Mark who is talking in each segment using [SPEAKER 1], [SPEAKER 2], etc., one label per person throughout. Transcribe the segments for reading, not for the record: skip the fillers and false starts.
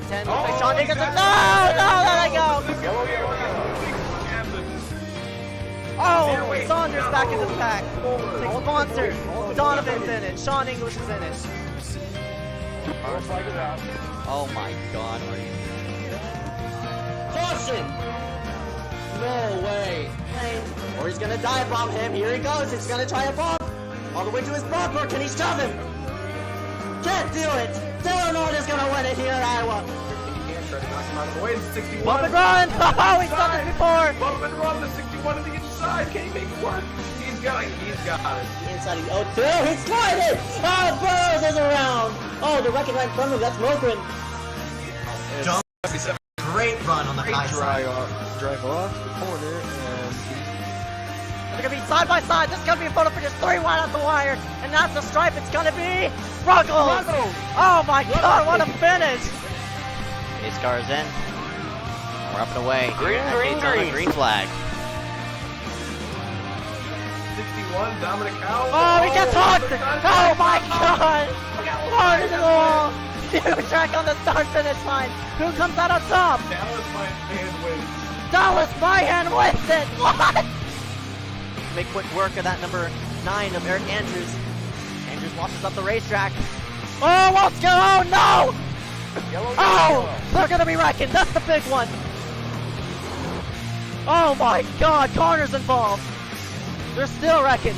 [SPEAKER 1] 10 looks like Sean Dickinson. No, let it go. Oh, Saunders back into the pack. Takes Monster. Donovan finish. Sean English finish. Oh my God, are you?
[SPEAKER 2] Caution! No way. Or he's gonna dive bomb him. Here he goes. He's gonna try a bomb. All the way to his bumper. Can he shove him? Can't do it. Dylan is gonna win it here in Iowa.
[SPEAKER 1] Bump and run! Oh, he's done this before!
[SPEAKER 3] Bump and run, the 61 to the inside. Can he make it work? He's got it.
[SPEAKER 2] Inside of the 02. He's sliding! Oh, Burrows is around! Oh, the wrecking right in front of him. That's Mogren. Great run on the high side.
[SPEAKER 4] Drive off the corner and
[SPEAKER 1] They're gonna be side by side. This is gonna be a photo finish 3 wide out the wire. And that's the stripe. It's gonna be Ruggles! Oh my God, what a finish!
[SPEAKER 5] iSCAR is in. We're up and away. Green flag.
[SPEAKER 3] 61, Dominic Howell.
[SPEAKER 1] Oh, he gets hooked! Oh my God! Hard as the wall! Huge track on the start finish line. Who comes out on top?
[SPEAKER 3] Dallas Myhan wins.
[SPEAKER 1] Dallas Myhan wins it! What? Make quick work of that number 9 of Eric Andrews. Andrews washes up the racetrack. Oh, let's go! Oh no! Oh! They're gonna be wrecking. That's the big one. Oh my God! Connor's involved. They're still wrecking.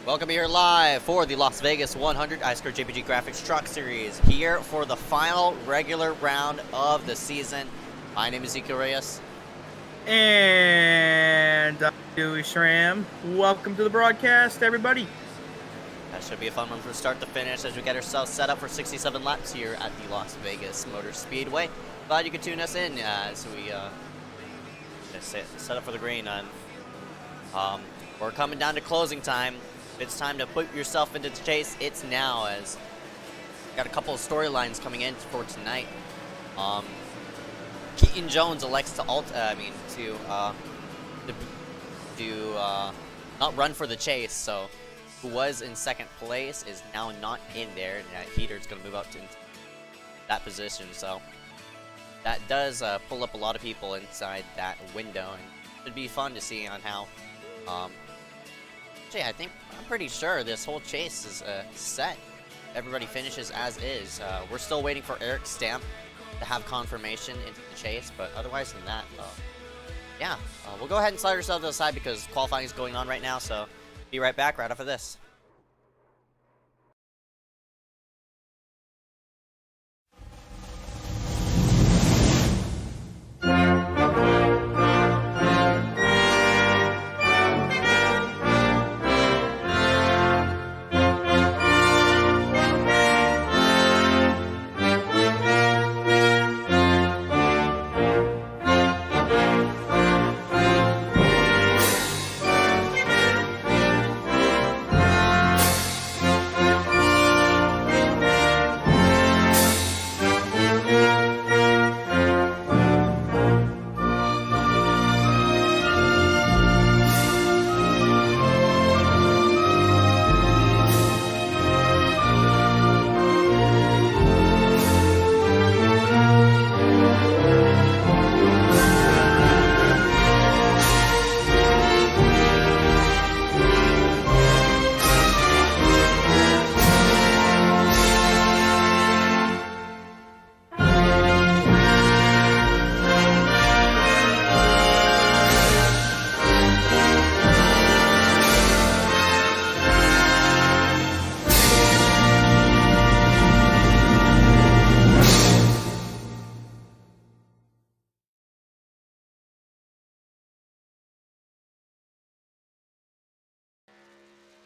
[SPEAKER 5] Welcome here live for the Las Vegas 100 iSCAR JPG Graphics Truck Series, here for the final regular round of the season. My name is Ezeckiel Reyes.
[SPEAKER 6] And I'm Dewey Schramm. Welcome to the broadcast, everybody.
[SPEAKER 5] That should be a fun one from start to finish as we get ourselves set up for 67 laps here at the Las Vegas Motor Speedway. Glad you could tune us in as we set up for the green. And we're coming down to closing time. It's time to put yourself into the chase. It's now, as we got a couple of storylines coming in for tonight. Keaton Jones elects to not run for the chase, so who was in second place is now not in there, and that heater's going to move up to that position. So that does pull up a lot of people inside that window, and it'd be fun to see on how. Actually, I'm pretty sure this whole chase is set. Everybody finishes as is. We're still waiting for Eric Stamp to have confirmation into the chase, but otherwise than that, yeah, we'll go ahead and slide ourselves to the side because qualifying is going on right now. So be right back right after this.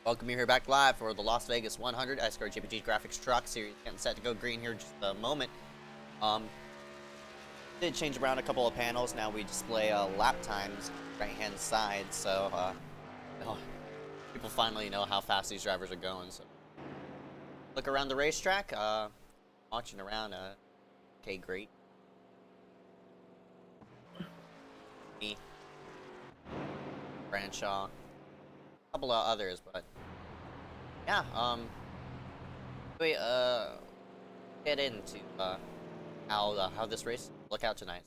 [SPEAKER 5] Welcome you here back live for the Las Vegas 100 iSCAR JPG Graphics Truck Series. Getting set to go green here in just a moment. Did change around a couple of panels. Now we display lap times right hand side, so people finally know how fast these drivers are going. So look around the racetrack, watching around. Okay, great. Me, Branshaw, a couple of others, but yeah, we get into how this race will look out tonight.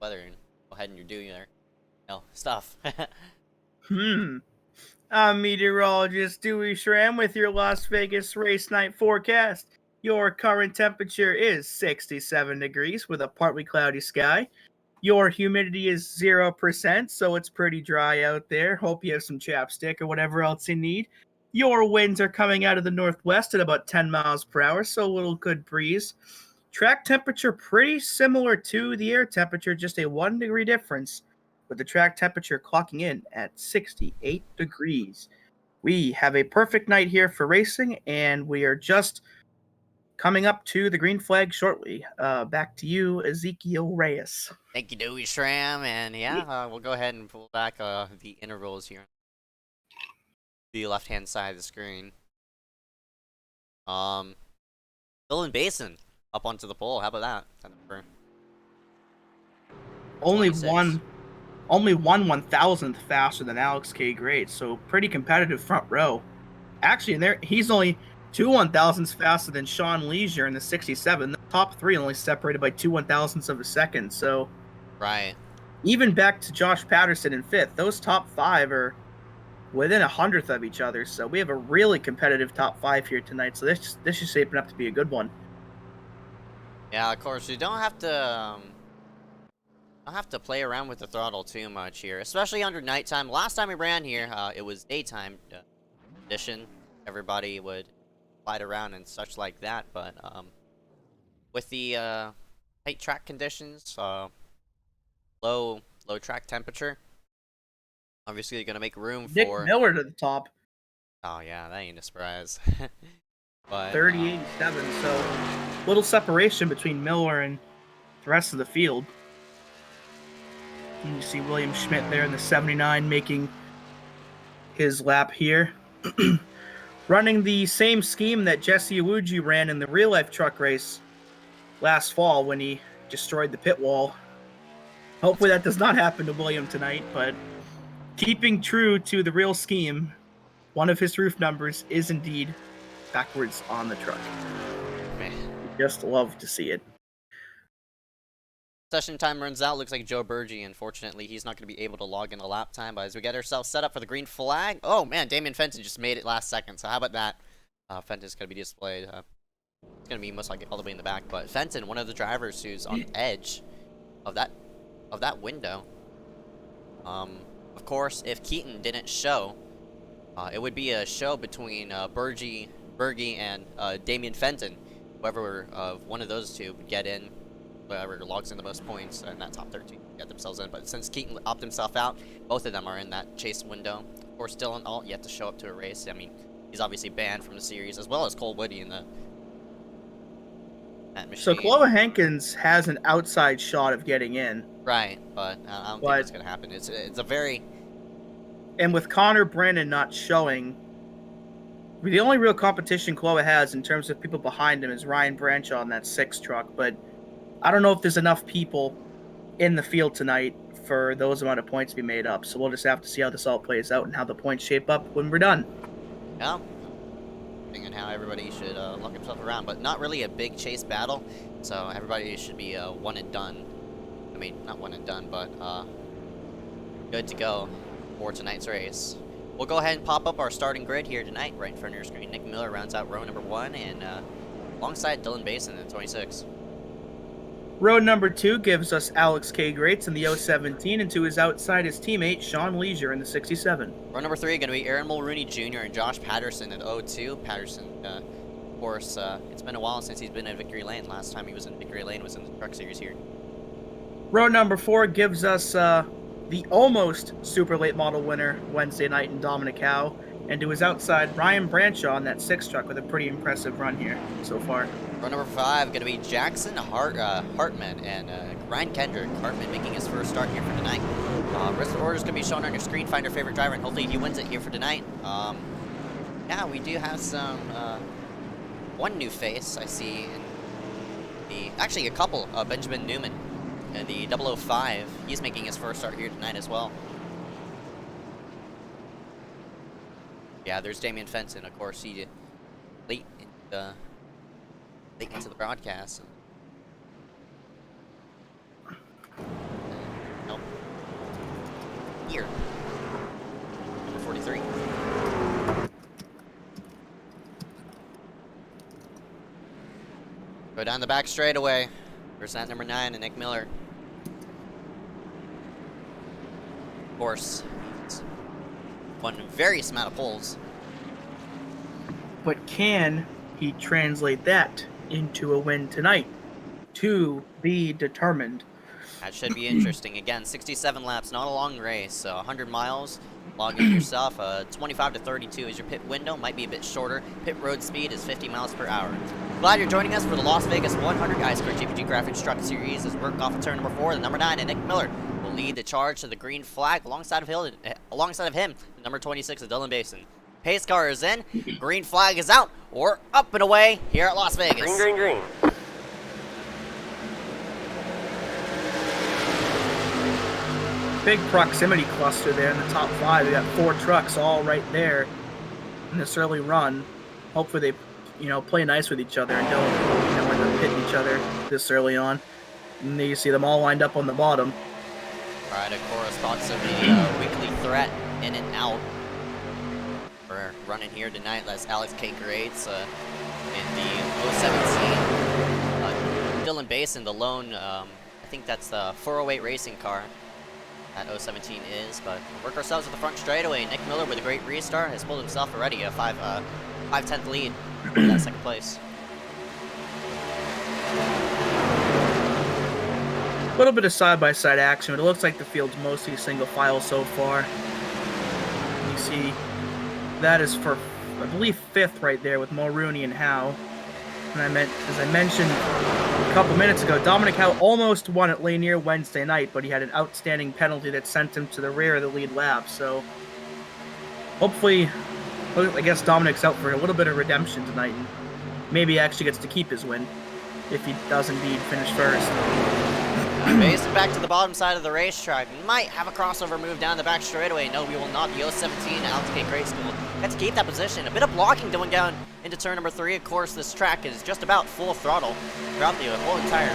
[SPEAKER 5] Weather, and go ahead and you're doing your stuff.
[SPEAKER 6] I'm meteorologist Dewey Schramm with your Las Vegas race night forecast. Your current temperature is 67 degrees with a partly cloudy sky. Your humidity is 0%, so it's pretty dry out there. Hope you have some chapstick or whatever else you need. Your winds are coming out of the northwest at about 10 miles per hour, so a little good breeze. Track temperature pretty similar to the air temperature, just a 1 degree difference, with the track temperature clocking in at 68 degrees. We have a perfect night here for racing, and we are just coming up to the green flag shortly. Back to you, Ezeckiel Reyes.
[SPEAKER 5] Thank you, Dewey Schramm, and yeah, we'll go ahead and pull back the intervals here. The left-hand side of the screen. Dylan Basin up onto the pole. How about that? That number
[SPEAKER 6] Only
[SPEAKER 5] 26.
[SPEAKER 6] one 1,000th faster than Alex K. Great, so pretty competitive front row. Actually, he's only 2 1,000ths faster than Sean Leisure in the 67. The top three only separated by 2 1,000ths of a second. So,
[SPEAKER 5] right. Even
[SPEAKER 6] back to Josh Patterson in fifth. Those top five are within 100th of each other. So we have a really competitive top five here tonight. So this is shaping up to be a good one.
[SPEAKER 5] Yeah, of course, you don't have to play around with the throttle too much here, especially under nighttime. Last time we ran here, it was daytime. condition, everybody would slide around and such like that. But with the tight track conditions, low track temperature, obviously you're gonna make room
[SPEAKER 6] Nick
[SPEAKER 5] for.
[SPEAKER 6] Miller to the top,
[SPEAKER 5] Oh yeah, that ain't a surprise. But
[SPEAKER 6] 3087. So little separation between Miller and the rest of the field. And you see William Schmidt there in the 79 making his lap here. Running the same scheme that Jesse Iwuji ran in the real-life truck race last fall when he destroyed the pit wall. Hopefully that does not happen to William tonight, but keeping true to the real scheme, one of his roof numbers is indeed backwards on the truck.
[SPEAKER 5] man.
[SPEAKER 6] Just love to see it.
[SPEAKER 5] Session time runs out. Looks like Joe Burgee, unfortunately, he's not going to be able to log in a lap time. But as we get ourselves set up for the green flag, oh man, Damian Fenton just made it last second. So how about that? Fenton's going to be displayed. It's going to be most likely all the way in the back. But Fenton, one of the drivers who's on the edge of that window. Of course, if Keaton didn't show, it would be a show between Burgee and Damian Fenton. Whoever one of those two would get in, whoever logs in the most points, and that top 13 get themselves in. But since Keaton opted himself out, both of them are in that chase window. Of course, Dylan Alt yet to show up to a race. I mean, he's obviously banned from the series, as well as Cole Woody in that machine.
[SPEAKER 6] So Chloe Hankins has an outside shot of getting in.
[SPEAKER 5] Right, but I don't think that's going to happen. It's a very...
[SPEAKER 6] And with Connor Brandon not showing, the only real competition Chloe has in terms of people behind him is Ryan Branshaw in that 6 truck, but I don't know if there's enough people in the field tonight for those amount of points to be made up. So we'll just have to see how this all plays out and how the points shape up when we're done.
[SPEAKER 5] Yeah. Thinking how everybody should look himself around, but not really a big chase battle. So everybody should be one and done. I mean, not one and done, but good to go for tonight's race. We'll go ahead and pop up our starting grid here tonight, right in front of your screen. Nick Miller rounds out row number 1, and alongside Dylan Basin in 26.
[SPEAKER 6] Row number 2 gives us Alex K. Grates in the 017, and to his outside his teammate Sean Leisure in the 67.
[SPEAKER 5] Row number 3 going to be Aaron Mulrooney Jr. and Josh Patterson in 02. Patterson, of course, it's been a while since he's been in Victory Lane. Last time he was in Victory Lane was in the Truck Series here.
[SPEAKER 6] Row number 4 gives us the almost super late model winner Wednesday night in Dominic Howe, and to his outside Ryan Branshaw in that 6 truck with a pretty impressive run here so far.
[SPEAKER 5] Row number 5 going to be Jackson Hartman and Ryan Kendrick. Hartman making his first start here for tonight. Rest of the order is going to be shown on your screen. Find your favorite driver, and hopefully he wins it here for tonight. Yeah, we do have some one new face I see in actually a couple. Benjamin Newman, the 005. He's making his first start here tonight as well. Yeah, there's Damian Fenton, of course. He late into the broadcast. Nope. Here. Number 43. Go down the back straightaway. There's that number 9 and Nick Miller. Of course, he's won various amount of poles.
[SPEAKER 6] But can he translate that into a win tonight? To be determined.
[SPEAKER 5] That should be interesting. Again, 67 laps, not a long race. So 100 miles. Log in yourself. 25 to 32 is your pit window. Might be a bit shorter. Pit road speed is 50 miles per hour. Glad you're joining us for the Las Vegas 100 iSCAR JPG Graphics Truck Series as we're off of turn number 4. The number 9 and Nick Miller will lead the charge to the green flag alongside of him. The number 26 is Dylan Basin. Pace car is in. Green flag is out. We're up and away here at Las Vegas.
[SPEAKER 2] Green, green, green.
[SPEAKER 6] Big proximity cluster there in the top 5. We got 4 trucks all right there in this early run. Hopefully they, play nice with each other and don't, end up hitting each other this early on. And then you see them all lined up on the bottom.
[SPEAKER 5] All right, of course, thoughts of the weekly threat in and out. We're running here tonight. That's Alex K. Grates in the 017. Dylan Basin, the lone, I think that's the 408 racing car. that 017 is, but we'll work ourselves at the front straightaway. Nick Miller with a great restart has pulled himself already a 5/10 lead in that second place.
[SPEAKER 6] A little bit of side-by-side action, but it looks like the field's mostly single file so far. You see, that is for, I believe, 5th right there with Mulrooney and Howe. And as I mentioned a couple minutes ago, Dominic Howe almost won at Lanier Wednesday night, but he had an outstanding penalty that sent him to the rear of the lead lap. So hopefully, I guess Dominic's out for a little bit of redemption tonight, and maybe he actually gets to keep his win if he does indeed finish first.
[SPEAKER 5] Racing back to the bottom side of the racetrack. Might have a crossover move down the back straightaway. No, we will not. The 017 Altgate Grade School gets to keep that position. A bit of blocking going down into turn number 3. Of course, this track is just about full throttle throughout the whole entire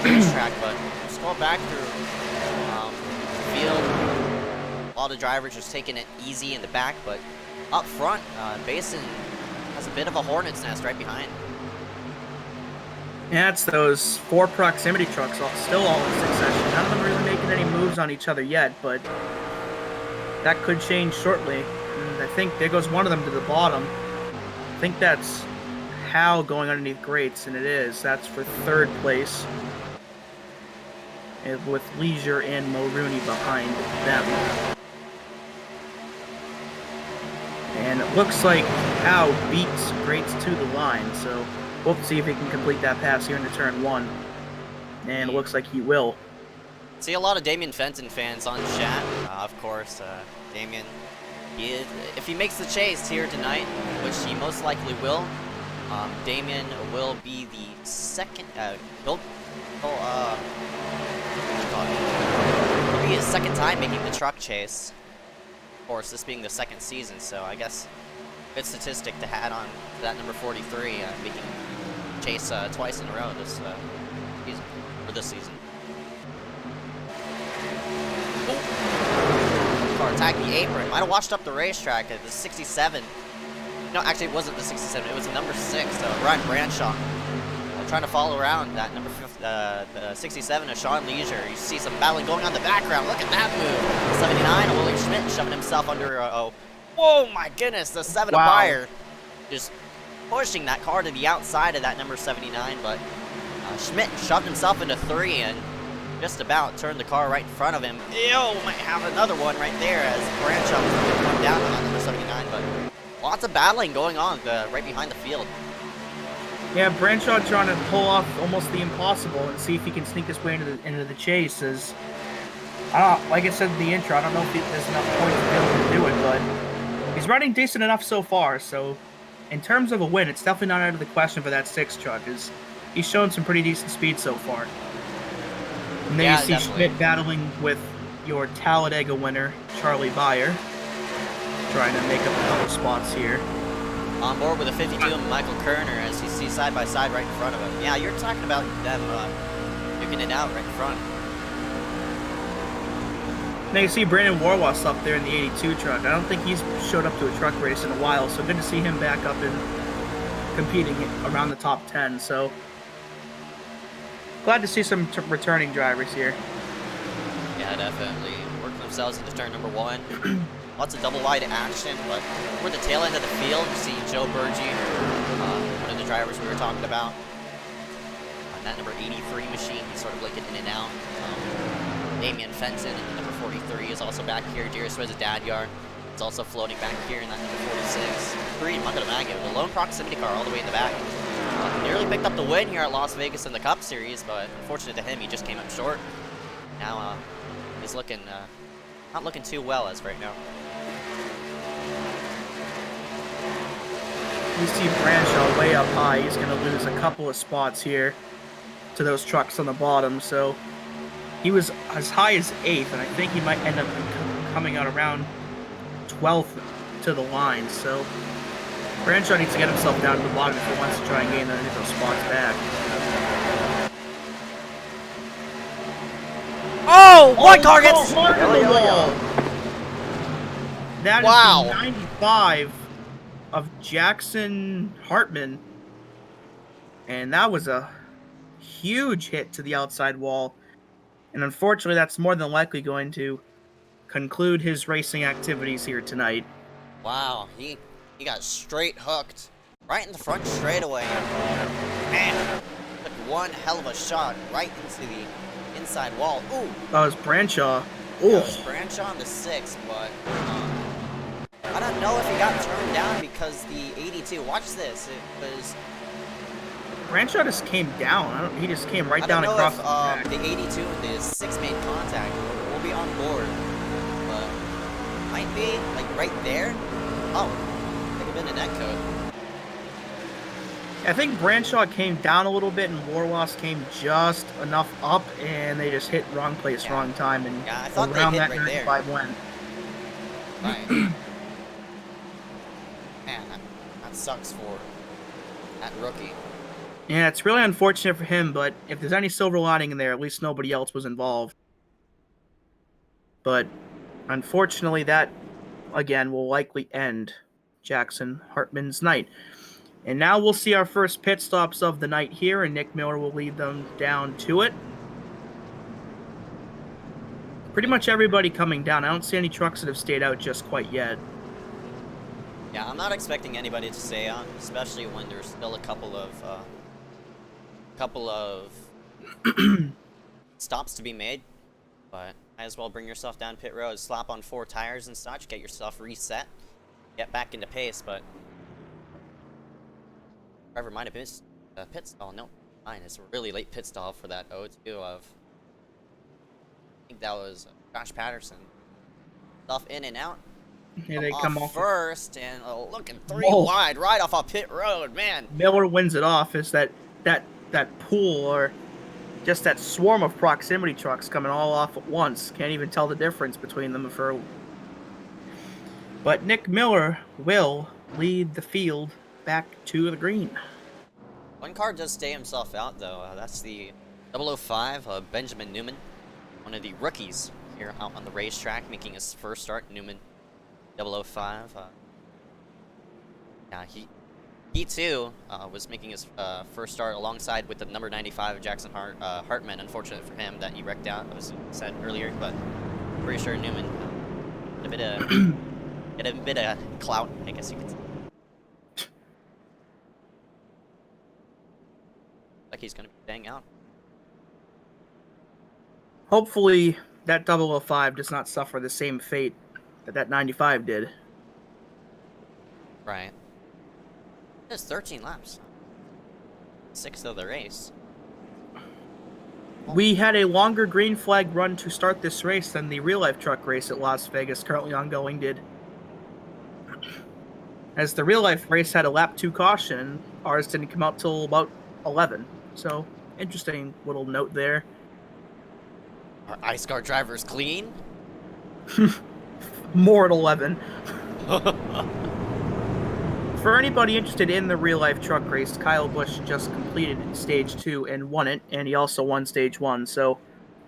[SPEAKER 5] racetrack, but we'll scroll back through the field. A lot of drivers just taking it easy in the back, but up front, Basin has a bit of a hornet's nest right behind.
[SPEAKER 6] Yeah, it's those 4 proximity trucks, still all in succession. None of them really making any moves on each other yet, but that could change shortly. And I think there goes one of them to the bottom. I think that's Howe going underneath Grates, and it is. That's for 3rd place, and with Leisure and Mulrooney behind them. And it looks like Howe beats Grates to the line, so we'll see if he can complete that pass here into turn 1. And it looks like he will.
[SPEAKER 5] See a lot of Damien Fenton fans on chat. Of course, Damien, if he makes the chase here tonight, which he most likely will, Damien will be the second, it'll be his second time making the truck chase. Of course, this being the 2nd season, so I guess good statistic to add on to that number 43, making chase twice in a row this season, or this season. Car attacked the apron. Might have washed up the racetrack at the 67. No, actually it wasn't the 67. It was the number 6, Ryan Branshaw. Trying to follow around that number 67 of Sean Leisure. You see some battling going on in the background. Look at that move. 79 of William Schmidt shoving himself under whoa, my goodness, the 7 of Bayer. Just pushing that car to the outside of that number 79, but Schmidt shoved himself into 3 and just about turned the car right in front of him. Ew, might have another one right there as Branshaw was going to come down on that number 79, but lots of battling going on right behind the field.
[SPEAKER 6] Yeah, Branshaw trying to pull off almost the impossible and see if he can sneak his way into the chase. Like I said in the intro, I don't know if there's enough points to be able to do it, but he's running decent enough so far. So, in terms of a win, it's definitely not out of the question for that 6 truck. He's shown some pretty decent speed so far. And then you see definitely Schmidt battling with your Talladega winner, Charlie Bayer, trying to make up a couple spots here.
[SPEAKER 5] On board with a 52 of Michael Kerner as you see side by side right in front of him. Yeah, you're talking about them duking it out right in front.
[SPEAKER 6] Now you see Brandon Warwas up there in the 82 truck. I don't think he's showed up to a truck race in a while, so good to see him back up and competing around the top 10. So glad to see some returning drivers here.
[SPEAKER 5] Yeah, definitely. Working themselves into turn number 1. Lots of double wide action, but we're at the tail end of the field. You see Joe Burgee, one of the drivers we were talking about. On that number 83 machine, he's sort of like an in and out. Damien Fenton, and the number 43 is also back here. Darius Dadyar is also floating back here in that number 46. Green Makadamaga, the lone proximity car all the way in the back. Nearly picked up the win here at Las Vegas in the Cup Series, but unfortunate to him, he just came up short. Now he's looking not looking too well as of right now.
[SPEAKER 6] You see Branshaw way up high. He's going to lose a couple of spots here to those trucks on the bottom. So he was as high as 8th, and I think he might end up coming out around 12th to the line. So Branshaw needs to get himself down to the bottom if he wants to try and gain those spots back.
[SPEAKER 5] Oh, one car gets
[SPEAKER 6] hard on the wall. That is the 95 of Jackson Hartman, and that was a huge hit to the outside wall. And unfortunately, that's more than likely going to conclude his racing activities here tonight.
[SPEAKER 5] Wow, he got straight hooked right in the front straightaway. Man, took one hell of a shot right into the inside wall. Ooh,
[SPEAKER 6] That was Branshaw.
[SPEAKER 5] that
[SPEAKER 6] Ooh.
[SPEAKER 5] was Branshaw on the 6, but I don't know if he got turned down because the 82. Watch this. It was.
[SPEAKER 6] Branshaw just came down. He just came right
[SPEAKER 5] I
[SPEAKER 6] down
[SPEAKER 5] don't know
[SPEAKER 6] across
[SPEAKER 5] if
[SPEAKER 6] the track.
[SPEAKER 5] the 82 and the 6 made contact. We'll be on board, but might be like right there. Oh, could have been a netcode.
[SPEAKER 6] I think Branshaw came down a little bit and Warloss came just enough up, and they just hit wrong place,
[SPEAKER 5] Yeah.
[SPEAKER 6] wrong time, and
[SPEAKER 5] Yeah, I thought they
[SPEAKER 6] around
[SPEAKER 5] hit
[SPEAKER 6] that
[SPEAKER 5] right there.
[SPEAKER 6] 95 went.
[SPEAKER 5] Right. Man, that sucks for that rookie.
[SPEAKER 6] Yeah, it's really unfortunate for him, but if there's any silver lining in there, at least nobody else was involved. But unfortunately, that, again, will likely end Jackson Hartman's night. And now we'll see our first pit stops of the night here, and Nick Miller will lead them down to it. Pretty much everybody coming down. I don't see any trucks that have stayed out just quite yet.
[SPEAKER 5] Yeah, I'm not expecting anybody to stay on, especially when there's still a couple of stops to be made. But might as well bring yourself down pit road, slap on 4 tires and such, get yourself reset, get back into pace. But driver might have missed a pit stall. No, fine. It's a really late pit stall for that O2 of. I think that was Josh Patterson. Stuff in and out.
[SPEAKER 6] Here they come off.
[SPEAKER 5] First and looking 3
[SPEAKER 6] Whoa.
[SPEAKER 5] wide right off of pit road, man.
[SPEAKER 6] Miller wins it off. Is that pool, or just that swarm of proximity trucks coming all off at once? Can't even tell the difference between them. But Nick Miller will lead the field back to the green.
[SPEAKER 5] One car does stay himself out though. That's the 005 Benjamin Newman, one of the rookies here out on the racetrack, making his first start. Newman 005. Yeah, he too was making his first start alongside with the number 95 Jackson Hartman. Unfortunate for him that he wrecked out, as said earlier, but pretty sure Newman get a bit of clout, I guess you could say. Like he's gonna be staying out.
[SPEAKER 6] Hopefully that 005 does not suffer the same fate that 95 did.
[SPEAKER 5] Right. It's 13 laps. 6th of the race.
[SPEAKER 6] We had a longer green flag run to start this race than the real-life truck race at Las Vegas, currently ongoing, did. As the real-life race had a lap 2 caution, ours didn't come out till about 11. So, interesting little note there.
[SPEAKER 5] Our iSCAR driver's clean.
[SPEAKER 6] More at 11. For anybody interested in the real-life truck race, Kyle Busch just completed Stage 2 and won it, and he also won Stage 1. So,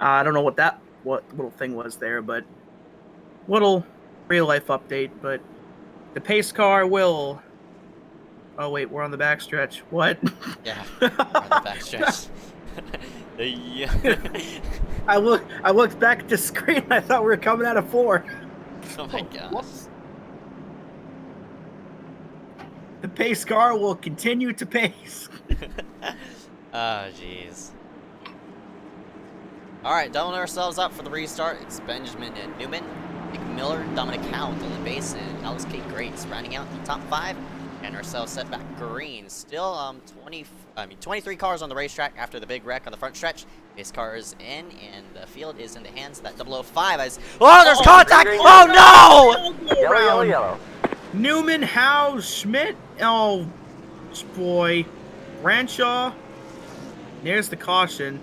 [SPEAKER 6] I don't know what little thing was there, but little real-life update. But the pace car will... Oh, wait, we're on the backstretch. What?
[SPEAKER 5] Yeah, we're on the backstretch.
[SPEAKER 6] I looked back at the screen, I thought we were coming out of 4.
[SPEAKER 5] Oh my gosh.
[SPEAKER 6] Whoops. The pace car will continue to pace.
[SPEAKER 5] Oh, jeez. Alright, doubling ourselves up for the restart. It's Benjamin and Newman, Nick Miller, Dominic Howe, Dylan Basin, and Alex K. Grace rounding out the top 5. And ourselves set back green. Still 23 cars on the racetrack after the big wreck on the front stretch. Pace car is in, and the field is in the hands of that 005 as... Oh, there's contact! Oh, no!
[SPEAKER 2] Yellow.
[SPEAKER 6] Newman, Howe, Schmidt. Oh, boy. Branshaw. There's the caution.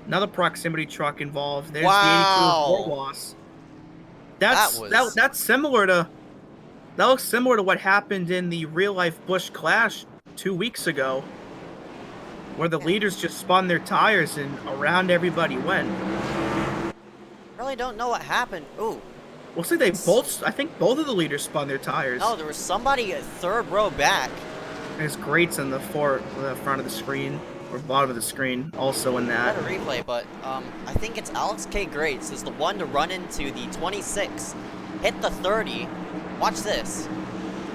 [SPEAKER 6] Another proximity truck involved. There's
[SPEAKER 5] Wow.
[SPEAKER 6] the 82 loss. That's similar to... That looks similar to what happened in the real-life Busch Clash 2 weeks ago, where the leaders just spun their tires and around everybody went.
[SPEAKER 5] Really don't know what happened. Ooh.
[SPEAKER 6] We'll see. I think both of the leaders spun their tires.
[SPEAKER 5] No, there was somebody at 3rd row back.
[SPEAKER 6] There's grates in the front of the screen. or bottom of the screen, also in that.
[SPEAKER 5] Better replay, but I think it's Alex K. Grates is the one to run into the 26, hit the 30. Watch this.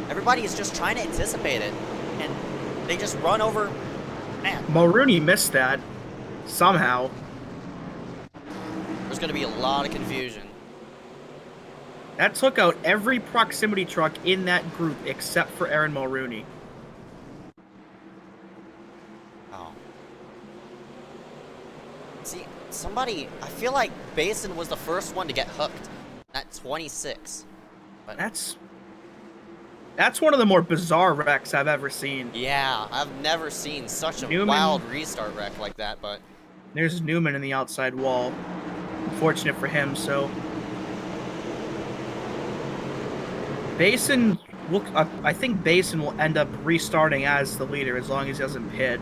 [SPEAKER 5] Everybody is just trying to anticipate it, and they just run over. Man,
[SPEAKER 6] Mulrooney missed that somehow.
[SPEAKER 5] there's going to be a lot of confusion.
[SPEAKER 6] That took out every proximity truck in that group except for Aaron Mulrooney.
[SPEAKER 5] Oh. See, somebody, I feel like Basin was the first one to get hooked at 26. But
[SPEAKER 6] That's one of the more bizarre wrecks I've ever seen.
[SPEAKER 5] yeah, I've never seen such a
[SPEAKER 6] Newman-
[SPEAKER 5] wild restart wreck like that, but
[SPEAKER 6] There's Newman in the outside wall. Unfortunate for him, so... Basin, I think Basin will end up restarting as the leader as long as he doesn't pit.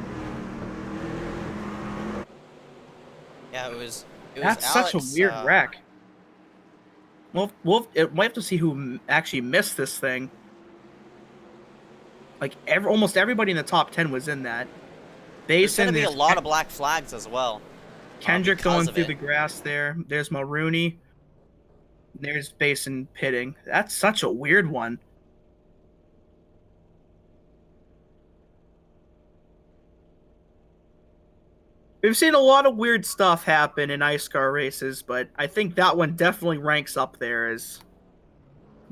[SPEAKER 5] yeah, it was
[SPEAKER 6] That's
[SPEAKER 5] Alex,
[SPEAKER 6] such a weird wreck. We'll have to see who actually missed this thing. Like, almost everybody in the top 10 was in that.
[SPEAKER 5] There's
[SPEAKER 6] Basin,
[SPEAKER 5] going to be a
[SPEAKER 6] there's
[SPEAKER 5] lot of black flags as well.
[SPEAKER 6] Kendrick
[SPEAKER 5] because
[SPEAKER 6] going
[SPEAKER 5] of
[SPEAKER 6] through
[SPEAKER 5] it.
[SPEAKER 6] the grass there. There's Mulrooney. There's Basin pitting. That's such a weird one. We've seen a lot of weird stuff happen in iSCAR races, but I think that one definitely ranks up there as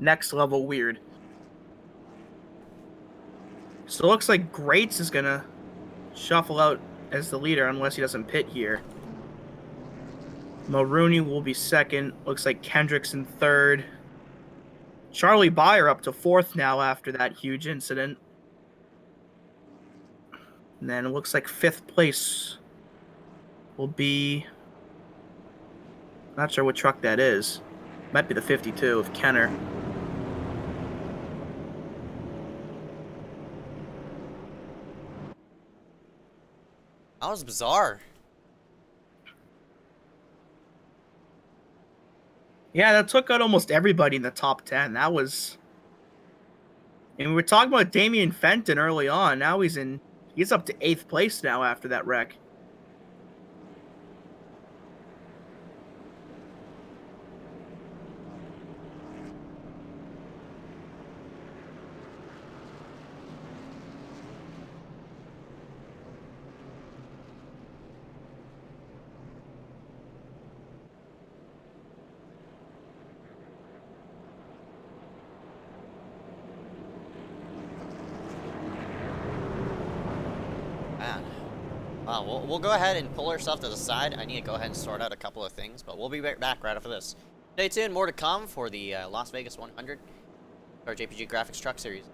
[SPEAKER 6] next level weird. So it looks like Grates is going to shuffle out as the leader unless he doesn't pit here. Mulrooney will be second. Looks like Kendrick's in third. Charlie Byer up to fourth now after that huge incident. And then it looks like fifth place will be... Not sure what truck that is. Might be the 52 of Kenner.
[SPEAKER 5] That was bizarre.
[SPEAKER 6] Yeah, that took out almost everybody in the top 10. That was... And we were talking about Damian Fenton early on. Now he's up to 8th place now after that wreck.
[SPEAKER 5] Man. Wow, we'll go ahead and pull ourselves to the side. I need to go ahead and sort out a couple of things, but we'll be right back right after this. Stay tuned, more to come for the Las Vegas 100 or JPG Graphics Truck Series.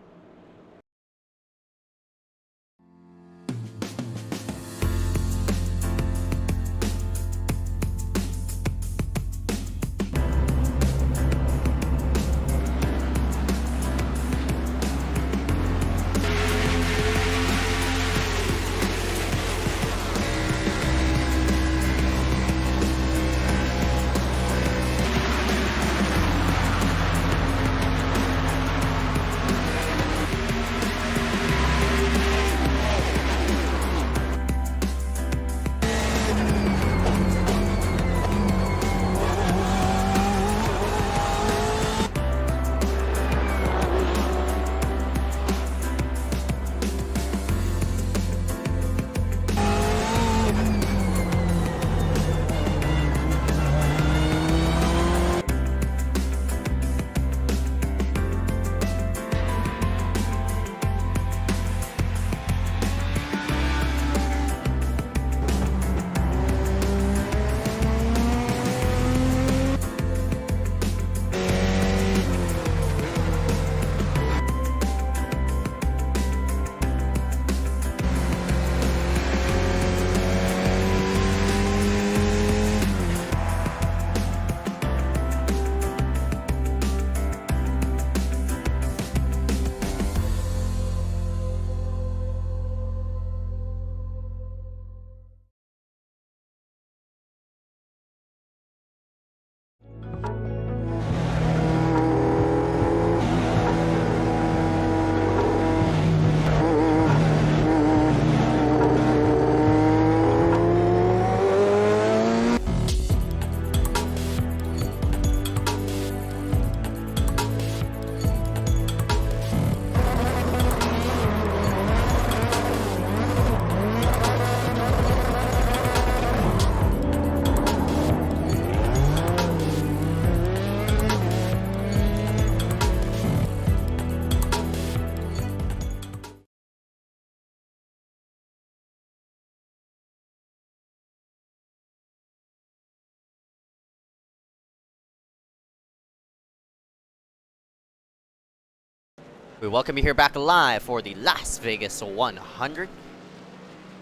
[SPEAKER 5] We welcome you here back live for the Las Vegas 100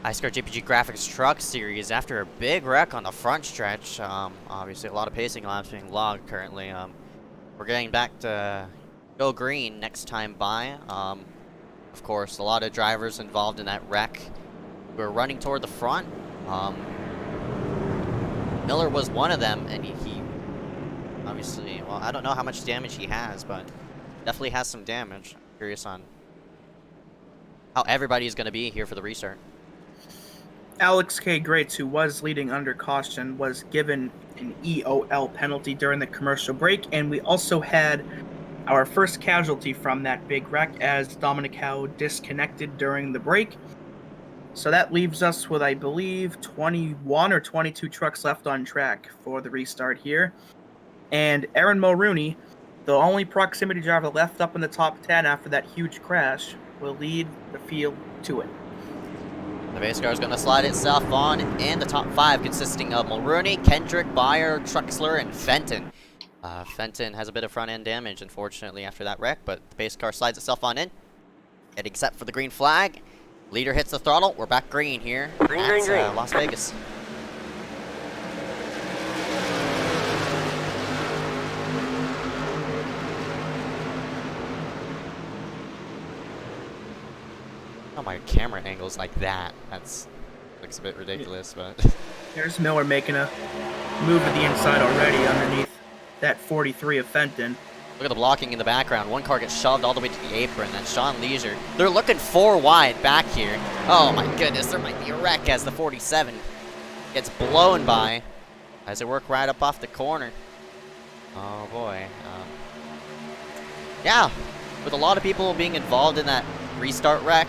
[SPEAKER 5] iSCAR JPG Graphics Truck Series. After a big wreck on the front stretch, obviously a lot of pacing laps being logged currently. We're getting back to go green next time by. Of course, a lot of drivers involved in that wreck. We're running toward the front. Miller was one of them, and he obviously, well, I don't know how much damage he has, but definitely has some damage. Curious on how everybody is going to be here for the restart.
[SPEAKER 6] Alex K. Greats, who was leading under caution, was given an EOL penalty during the commercial break, and we also had our first casualty from that big wreck as Dominic Howe disconnected during the break. So that leaves us with, I believe, 21 or 22 trucks left on track for the restart here. And Aaron Mulrooney, the only proximity driver left up in the top 10 after that huge crash, will lead the field to it.
[SPEAKER 5] The base car is going to slide itself on in the top 5, consisting of Mulrooney, Kendrick, Beyer, Truxler, and Fenton. Fenton has a bit of front-end damage, unfortunately, after that wreck, but the base car slides itself on in. Getting set for the green flag. Leader hits the throttle. We're back green here at Las Vegas. Oh, my camera angles like that. Looks a bit ridiculous, but
[SPEAKER 6] There's Miller making a move to the inside already underneath that 43 of Fenton.
[SPEAKER 5] look at the blocking in the background. One car gets shoved all the way to the apron. That's Sean Leisure. They're looking 4 wide back here. Oh my goodness, there might be a wreck as the 47 gets blown by as they work right up off the corner. Oh boy. Yeah, with a lot of people being involved in that restart wreck,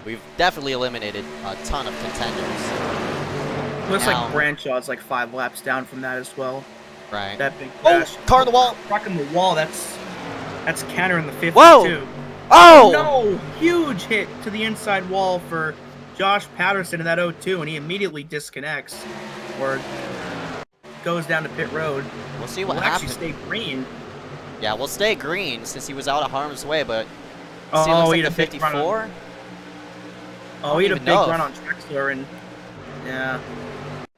[SPEAKER 5] we've definitely eliminated a ton of contenders.
[SPEAKER 6] Looks like Branshaw's like 5 laps down from that as well.
[SPEAKER 5] Right.
[SPEAKER 6] That big crash.
[SPEAKER 5] Oh, car on the wall.
[SPEAKER 6] Rocking the wall. That's Kenner in the 52.
[SPEAKER 5] Whoa! Oh!
[SPEAKER 6] No! Huge hit to the inside wall for Josh Patterson in that 02, and he immediately disconnects or goes down to pit road.
[SPEAKER 5] We'll see what
[SPEAKER 6] We'll
[SPEAKER 5] happens.
[SPEAKER 6] actually stay green.
[SPEAKER 5] Yeah, we'll stay green since he was out of harm's way, but
[SPEAKER 6] Oh,
[SPEAKER 5] see, it looks
[SPEAKER 6] he
[SPEAKER 5] like
[SPEAKER 6] had
[SPEAKER 5] the
[SPEAKER 6] a big run
[SPEAKER 5] 54.
[SPEAKER 6] Oh, he had a
[SPEAKER 5] even
[SPEAKER 6] big
[SPEAKER 5] know.
[SPEAKER 6] run on Trexler, and yeah.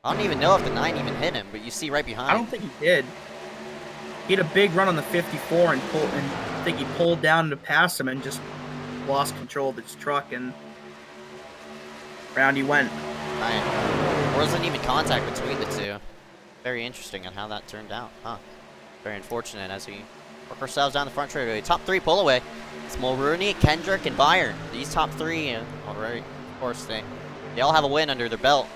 [SPEAKER 5] I don't even know if the 9 even hit him, but you see right behind.
[SPEAKER 6] I don't think he did. He had a big run on the 54 and I think he pulled down to pass him and just lost control of his truck, and round he went.
[SPEAKER 5] Right. There wasn't even contact between the two. Very interesting on how that turned out. Huh. Very unfortunate as we work ourselves down the front straightaway. Top 3 pull away. It's Mulrooney, Kendrick, and Beyer. These top 3 already, of course, they all have a win under their belt.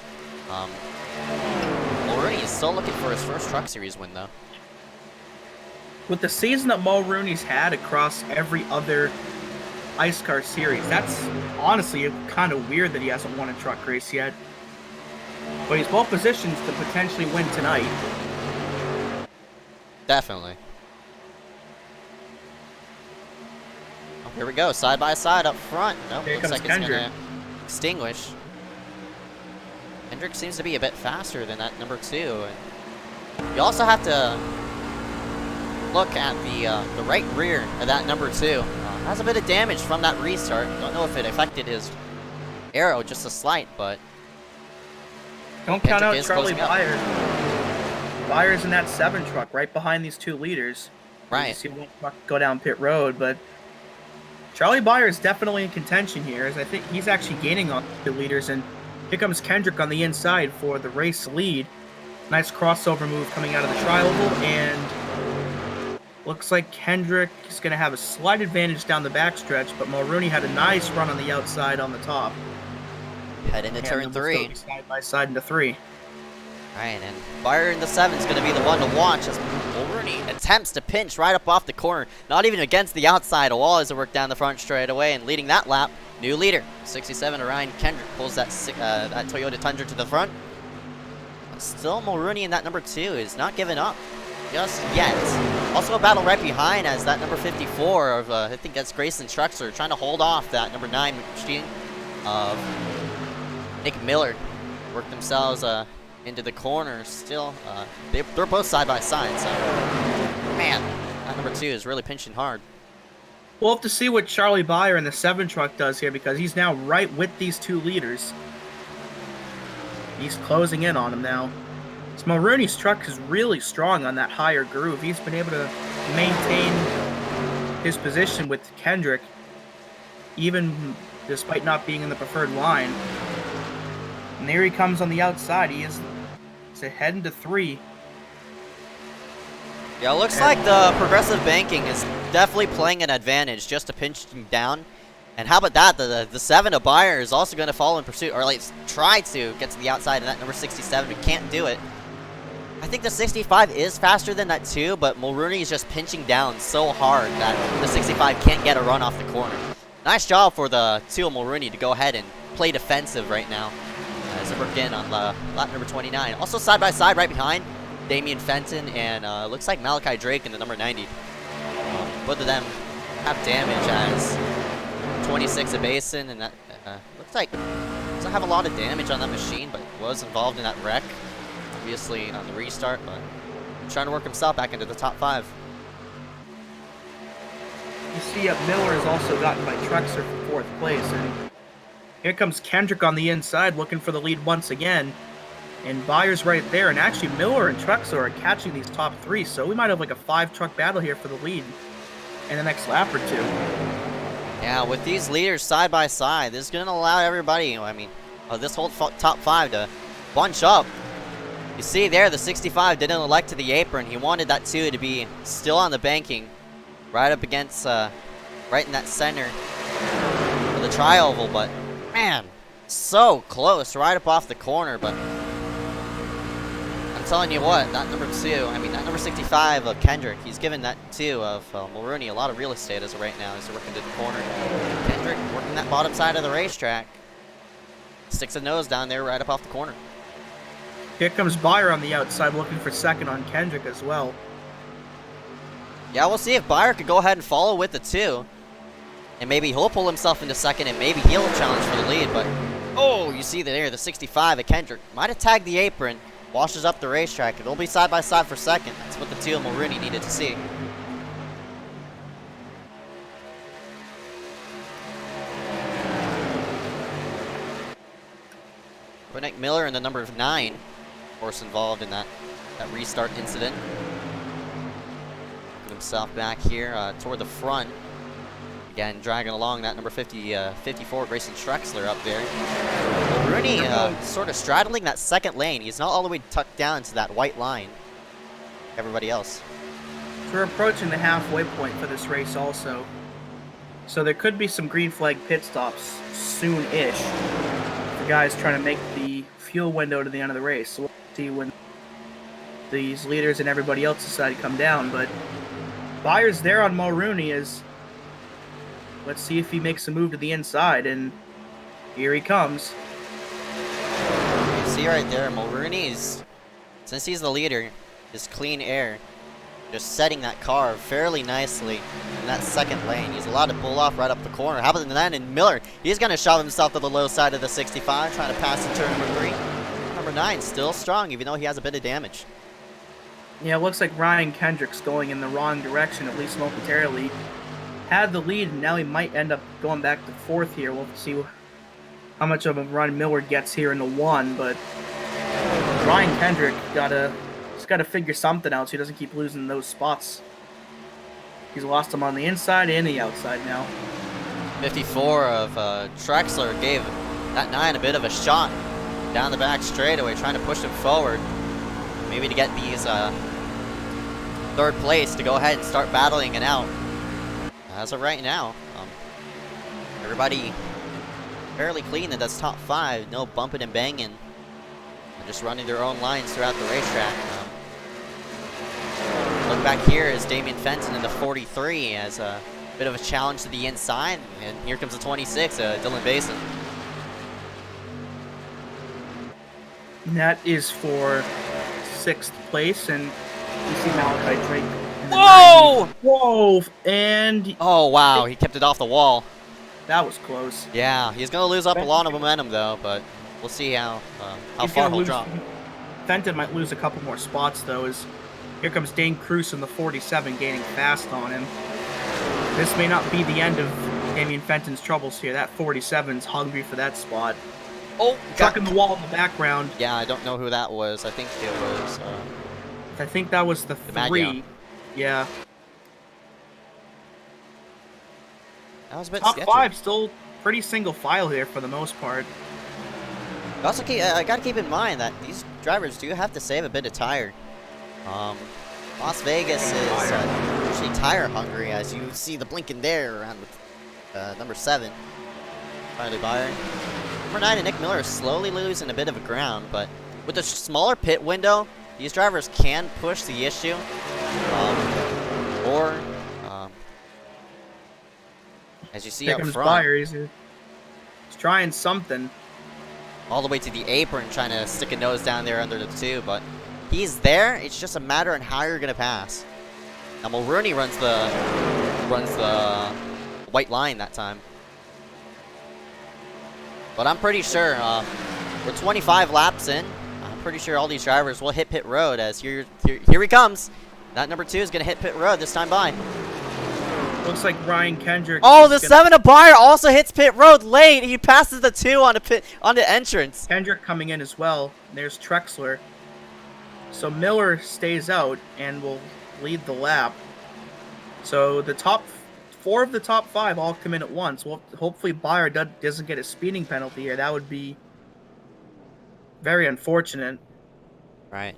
[SPEAKER 5] Mulrooney is still looking for his first Truck Series win, though.
[SPEAKER 6] With the season that Mulrooney's had across every other iSCAR series, that's honestly kind of weird that he hasn't won a truck race yet. But he's well positioned to potentially win tonight.
[SPEAKER 5] Definitely. Oh, here we go, side by side up front. Nope,
[SPEAKER 6] Here
[SPEAKER 5] looks
[SPEAKER 6] comes
[SPEAKER 5] like it's
[SPEAKER 6] Kendrick.
[SPEAKER 5] gonna extinguish. Kendrick seems to be a bit faster than that number 2. And you also have to look at the right rear of that number 2. Has a bit of damage from that restart. Don't know if it affected his aero just a slight, but
[SPEAKER 6] Don't count
[SPEAKER 5] Kendrick
[SPEAKER 6] out
[SPEAKER 5] is
[SPEAKER 6] Charlie
[SPEAKER 5] closing up.
[SPEAKER 6] Byers. Byers in that 7 truck right behind these 2 leaders.
[SPEAKER 5] Right.
[SPEAKER 6] You see one truck go down pit road, but Charlie Byers definitely in contention here, as I think he's actually gaining on the leaders, and here comes Kendrick on the inside for the race lead. Nice crossover move coming out of the tri-oval, and looks like Kendrick is going to have a slight advantage down the backstretch, but Mulrooney had a nice run on the outside on the top.
[SPEAKER 5] Head into
[SPEAKER 6] And
[SPEAKER 5] turn
[SPEAKER 6] then
[SPEAKER 5] 3.
[SPEAKER 6] we'll still be side by side into 3.
[SPEAKER 5] Alright, and Beyer in the 7 is going to be the one to watch as Mulrooney attempts to pinch right up off the corner. Not even against the outside wall as they work down the front straight away, and leading that lap, new leader, 67 Ryan Kendrick pulls that Toyota Tundra to the front. Still Mulrooney in that number 2 is not giving up just yet. Also a battle right behind as that number 54 of, I think that's Grayson Truxler, trying to hold off that number 9 machine of Nick Miller. Work themselves into the corner still. They're both side by side, so man, that number 2 is really pinching hard.
[SPEAKER 6] We'll have to see what Charlie Byer in the 7 truck does here because he's now right with these 2 leaders. He's closing in on him now. So Mulrooney's truck is really strong on that higher groove. He's been able to maintain his position with Kendrick, even despite not being in the preferred line. And there he comes on the outside. He's heading to 3.
[SPEAKER 5] Yeah, it looks like the progressive banking is definitely playing an advantage just to pinch him down. And how about that? The 7 of Byer is also going to follow in pursuit, or at least try to get to the outside of that number 67, but can't do it. I think the 65 is faster than that too, but Mulrooney is just pinching down so hard that the 65 can't get a run off the corner. Nice job for the 2 of Mulrooney to go ahead and play defensive right now. As they work in on lap number 29. Also side by side right behind Damian Fenton and looks like Malachi Drake in the number 90. Both of them have damage as 26 a basin, and that looks like doesn't have a lot of damage on that machine, but was involved in that wreck, obviously on the restart, but trying to work himself back into the top 5.
[SPEAKER 6] You see Miller has also gotten by Trexler for 4th place, and here comes Kendrick on the inside looking for the lead once again, and Byer's right there, and actually Miller and Trexler are catching these top 3, so we might have like a 5-truck battle here for the lead in the next lap or 2.
[SPEAKER 5] Yeah, with these leaders side by side, this is going to allow everybody, I mean, this whole top 5 to bunch up. You see there, the 65 didn't elect to the apron. He wanted that 2 to be still on the banking, right up against, right in that center of the tri-oval, but man, so close, right up off the corner, but I'm telling you what, that number 2, I mean, that number 65 of Kendrick, he's given that 2 of Mulrooney a lot of real estate as of right now as they're working to the corner. Kendrick working that bottom side of the racetrack. Sticks a nose down there right up off the corner.
[SPEAKER 6] Here comes Byer on the outside looking for 2nd on Kendrick as well.
[SPEAKER 5] Yeah, we'll see if Byer could go ahead and follow with the 2. And maybe he'll pull himself into 2nd and maybe he'll challenge for the lead, but oh, you see there, the 65 of Kendrick might have tagged the apron. Washes up the racetrack, and they'll be side by side for 2nd. That's what the 2 of Mulrooney needed to see. Nick Miller and the number 9, of course, involved in that restart incident. Put himself back here toward the front. Again, dragging along that number 54, Grayson Trexler up there. Mulrooney sort of straddling that 2nd lane. He's not all the way tucked down to that white line. Everybody else.
[SPEAKER 6] We're approaching the halfway point for this race also. So there could be some green flag pit stops soon-ish. The guys trying to make the fuel window to the end of the race. So we'll see when these leaders and everybody else decide to come down. But Byer's there on Mulrooney is... Let's see if he makes a move to the inside, and here he comes.
[SPEAKER 5] You see right there, Mulrooney's, since he's the leader, his clean air, just setting that car fairly nicely in that 2nd lane. He's allowed to pull off right up the corner. How about that? And Miller, he's going to shove himself to the low side of the 65, trying to pass in turn number 3. Number 9, still strong, even though he has a bit of damage.
[SPEAKER 6] Yeah, it looks like Ryan Kendrick's going in the wrong direction, at least momentarily. Had the lead, and now he might end up going back to 4th here. We'll see how much of a run Miller gets here in the 1, but Ryan Kendrick he's got to figure something out so he doesn't keep losing those spots. He's lost them on the inside and the outside now.
[SPEAKER 5] 54 of Trexler gave that 9 a bit of a shot down the back straightaway, trying to push him forward. Maybe to get these 3rd place to go ahead and start battling it out. As of right now, everybody fairly clean in that's top 5. No bumping and banging. They're just running their own lines throughout the racetrack. Look back here is Damian Fenton in the 43 as a bit of a challenge to the inside. And here comes the 26, Dylan Basin.
[SPEAKER 6] And that is for 6th place, and you see Malachi Drake.
[SPEAKER 5] Whoa!
[SPEAKER 6] Whoa! And...
[SPEAKER 5] Oh, wow. He kept it off the wall.
[SPEAKER 6] That was close.
[SPEAKER 5] Yeah, he's going to lose up a lot of momentum, though, but we'll see how far he'll drop.
[SPEAKER 6] Fenton might lose a couple more spots, though, as here comes Dane Cruz in the 47 gaining fast on him. This may not be the end of Damian Fenton's troubles here. That 47's hungry for that spot.
[SPEAKER 5] Oh,
[SPEAKER 6] Truck in the wall in the background.
[SPEAKER 5] Yeah, I don't know who that was. I think it was.
[SPEAKER 6] I think that was the
[SPEAKER 5] Maggio.
[SPEAKER 6] 3. Yeah.
[SPEAKER 5] That was a bit
[SPEAKER 6] Top
[SPEAKER 5] sketchy.
[SPEAKER 6] 5 still pretty single file here for the most part.
[SPEAKER 5] Also, I gotta keep in mind that these drivers do have to save a bit of tire. Las Vegas is usually tire hungry, as you see the blinking there around with number 7, Charlie Byron. Number 9 and Nick Miller are slowly losing a bit of ground, but with a smaller pit window, these drivers can push the issue. As you see
[SPEAKER 6] Here
[SPEAKER 5] up
[SPEAKER 6] comes
[SPEAKER 5] front,
[SPEAKER 6] Byer. He's trying something.
[SPEAKER 5] all the way to the apron, trying to stick a nose down there under the 2, but he's there. It's just a matter of how you're gonna pass. Now Mulrooney runs the white line that time, but I'm pretty sure we're 25 laps in. I'm pretty sure all these drivers will hit pit road. As here he comes. That number 2 is gonna hit pit road this time by.
[SPEAKER 6] Looks like Ryan Kendrick.
[SPEAKER 5] Oh, the 7 of Byer also hits pit road late. He passes the 2 on the entrance.
[SPEAKER 6] Kendrick coming in as well. There's Trexler. So Miller stays out and will lead the lap. So the top 4 of the top 5 all come in at once. Well, hopefully Byer doesn't get a speeding penalty here. That would be very unfortunate.
[SPEAKER 5] Right.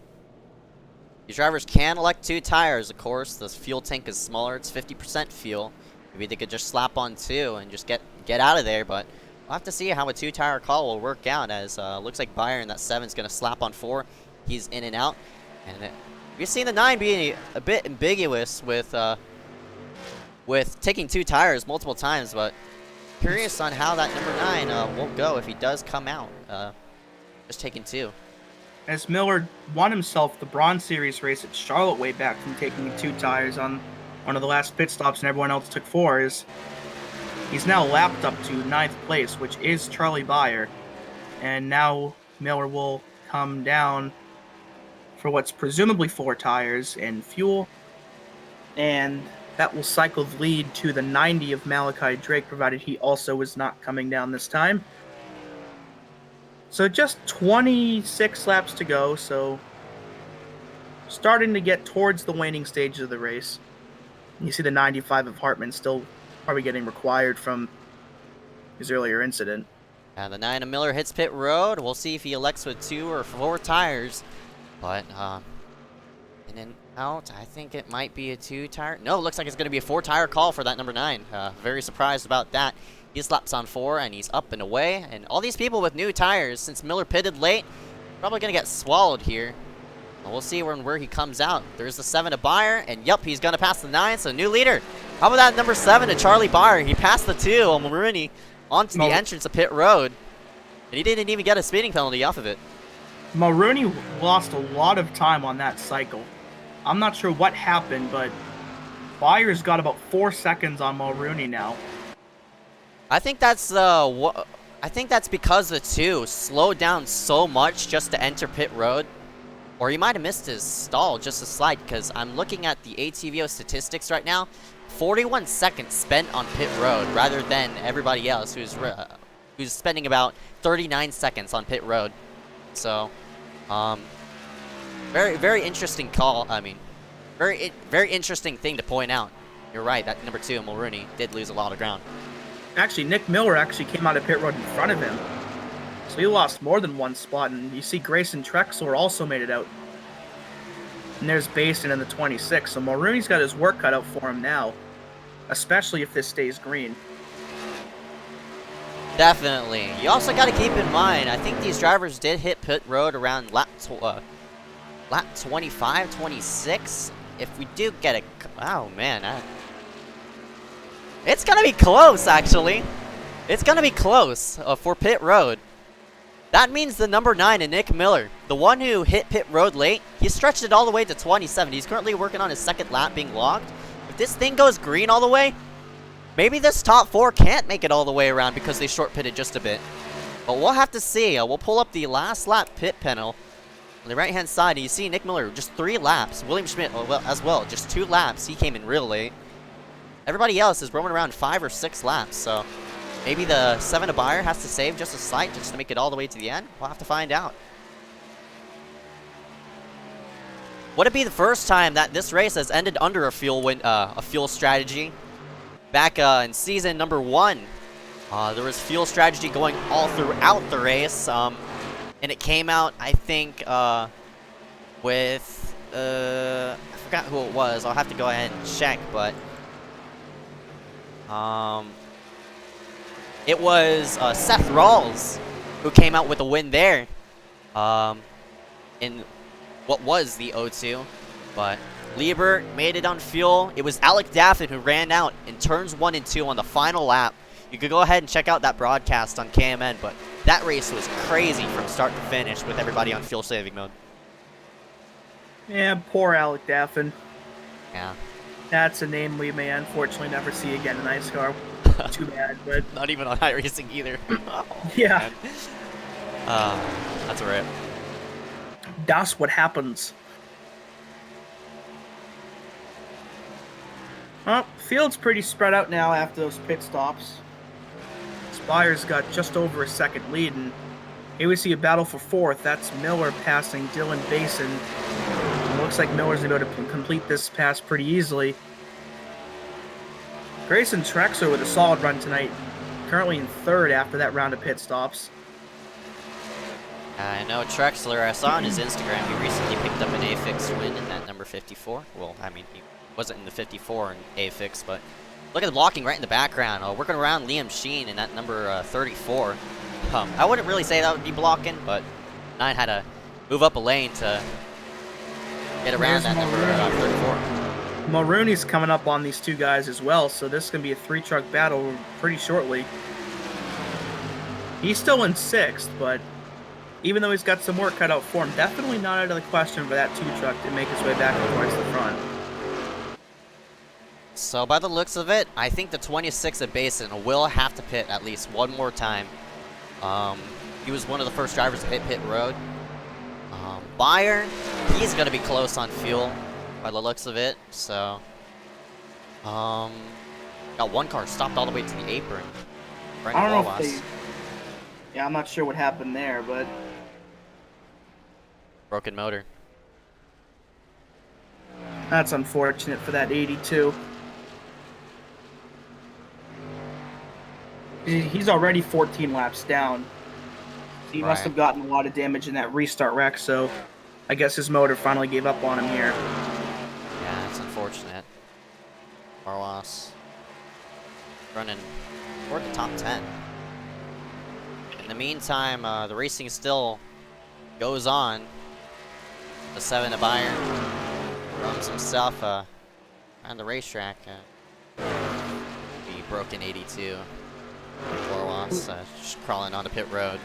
[SPEAKER 5] These drivers can elect 2 tires, of course. The fuel tank is smaller. It's 50% fuel. Maybe they could just slap on 2 and just get out of there, but we'll have to see how a 2-tire call will work out, as looks like Byron, that 7 is going to slap on 4. He's in and out. And we've seen the 9 being a bit ambiguous with taking 2 tires multiple times, but curious on how that number 9 will go if he does come out. Just taking 2.
[SPEAKER 6] As Miller won himself the Bronze Series race at Charlotte way back from taking 2 tires on one of the last pit stops and everyone else took 4, he's now lapped up to 9th place, which is Charlie Byer. And now Miller will come down for what's presumably 4 tires and fuel. And that will cycle the lead to the 90 of Malachi Drake, provided he also is not coming down this time. So just 26 laps to go, so starting to get towards the waning stages of the race. You see the 95 of Hartman still probably getting required from his earlier incident.
[SPEAKER 5] And the 9 of Miller hits pit road. We'll see if he elects with 2 or 4 tires. But, in and out, I think it might be a 2-tire. No, it looks like it's going to be a 4-tire call for that number 9. Very surprised about that. He slaps on 4, and he's up and away. And all these people with new tires, since Miller pitted late, probably going to get swallowed here. And we'll see where he comes out. There's the 7 to Byer, and yep, he's going to pass the 9, so new leader. How about that number 7 to Charlie Byer? He passed the 2 on Mulrooney onto the entrance of pit road, and he didn't even get a speeding penalty off of it.
[SPEAKER 6] Mulrooney lost a lot of time on that cycle. I'm not sure what happened, but Byer's got about 4 seconds on Mulrooney now.
[SPEAKER 5] I think that's because the 2 slowed down so much just to enter pit road, or he might have missed his stall just a slide, because I'm looking at the ATVO statistics right now. 41 seconds spent on pit road rather than everybody else who's spending about 39 seconds on pit road. So, very interesting call. I mean, very interesting thing to point out. You're right, that number 2, Mulrooney, did lose a lot of ground.
[SPEAKER 6] Actually, Nick Miller actually came out of pit road in front of him. So he lost more than 1 spot, and you see Grayson Trexler also made it out. And there's Basin in the 26, so Mulrooney's got his work cut out for him now, especially if this stays green.
[SPEAKER 5] Definitely. You also got to keep in mind, I think these drivers did hit pit road around lap 25, 26. If we do get a... Oh, man. It's going to be close, actually. It's going to be close for pit road. That means the number 9 and Nick Miller, the one who hit pit road late, he stretched it all the way to 27. He's currently working on his 2nd lap being logged. If this thing goes green all the way, maybe this top 4 can't make it all the way around because they short pitted just a bit. But we'll have to see. We'll pull up the last lap pit panel on the right-hand side, and you see Nick Miller just 3 laps. William Schmidt as well, just 2 laps. He came in real late. everybody else is roaming around 5 or 6 laps, so maybe the 7 Buyer has to save just a slight just to make it all the way to the end. We'll have to find out. Would it be the first time that this race has ended under a fuel strategy? Back in season number 1, there was fuel strategy going all throughout the race, and it came out, I think, with, I forgot who it was. I'll have to go ahead and check, but it was Seth Rawls who came out with a win there in what was the O2, but Liebert made it on fuel. It was Alec Daffin who ran out in turns 1 and 2 on the final lap. You could go ahead and check out that broadcast on KMN, but that race was crazy from start to finish with everybody on fuel saving mode.
[SPEAKER 6] Yeah, poor Alec Daffin.
[SPEAKER 5] Yeah.
[SPEAKER 6] That's a name we may unfortunately never see again in iSCAR. Too bad, but
[SPEAKER 5] Not even on iRacing either. Oh,
[SPEAKER 6] yeah.
[SPEAKER 5] man. That's alright.
[SPEAKER 6] That's what happens. Well, field's pretty spread out now after those pit stops. Spires got just over a second lead, and here we see a battle for 4th. That's Miller passing Dylan Basin. It looks like Miller's able to complete this pass pretty easily. Grayson Trexler with a solid run tonight, currently in 3rd after that round of pit stops.
[SPEAKER 5] I know Trexler, I saw on his Instagram, he recently picked up an AFIX win in that number 54. Well, I mean, he wasn't in the 54 in AFIX, but look at the blocking right in the background. Working around Liam Sheen in that number 34. I wouldn't really say that would be blocking, but 9 had to move up a lane to get around that number 34.
[SPEAKER 6] Mulrooney's coming up on these two guys as well, so this is going to be a 3-truck battle pretty shortly. He's still in 6th, but even though he's got some work cut out for him, definitely not out of the question for that 2-truck to make its way back towards the front.
[SPEAKER 5] So by the looks of it, I think the 26 at Basin will have to pit at least one more time. He was one of the first drivers to hit pit road. Buyer, he's going to be close on fuel by the looks of it. So, got one car stopped all the way to the apron.
[SPEAKER 6] I don't know if they... Yeah, I'm not sure what happened there, but...
[SPEAKER 5] Broken motor.
[SPEAKER 6] That's unfortunate for that 82. He's already 14 laps down. He must have gotten a lot of damage in that restart wreck, so I guess his motor finally gave up on him here.
[SPEAKER 5] Yeah, it's unfortunate. Carlos running toward the top 10. In the meantime, the racing still goes on. The 7 of Iron runs himself around the racetrack. The broken 82. Carlos just crawling onto pit road.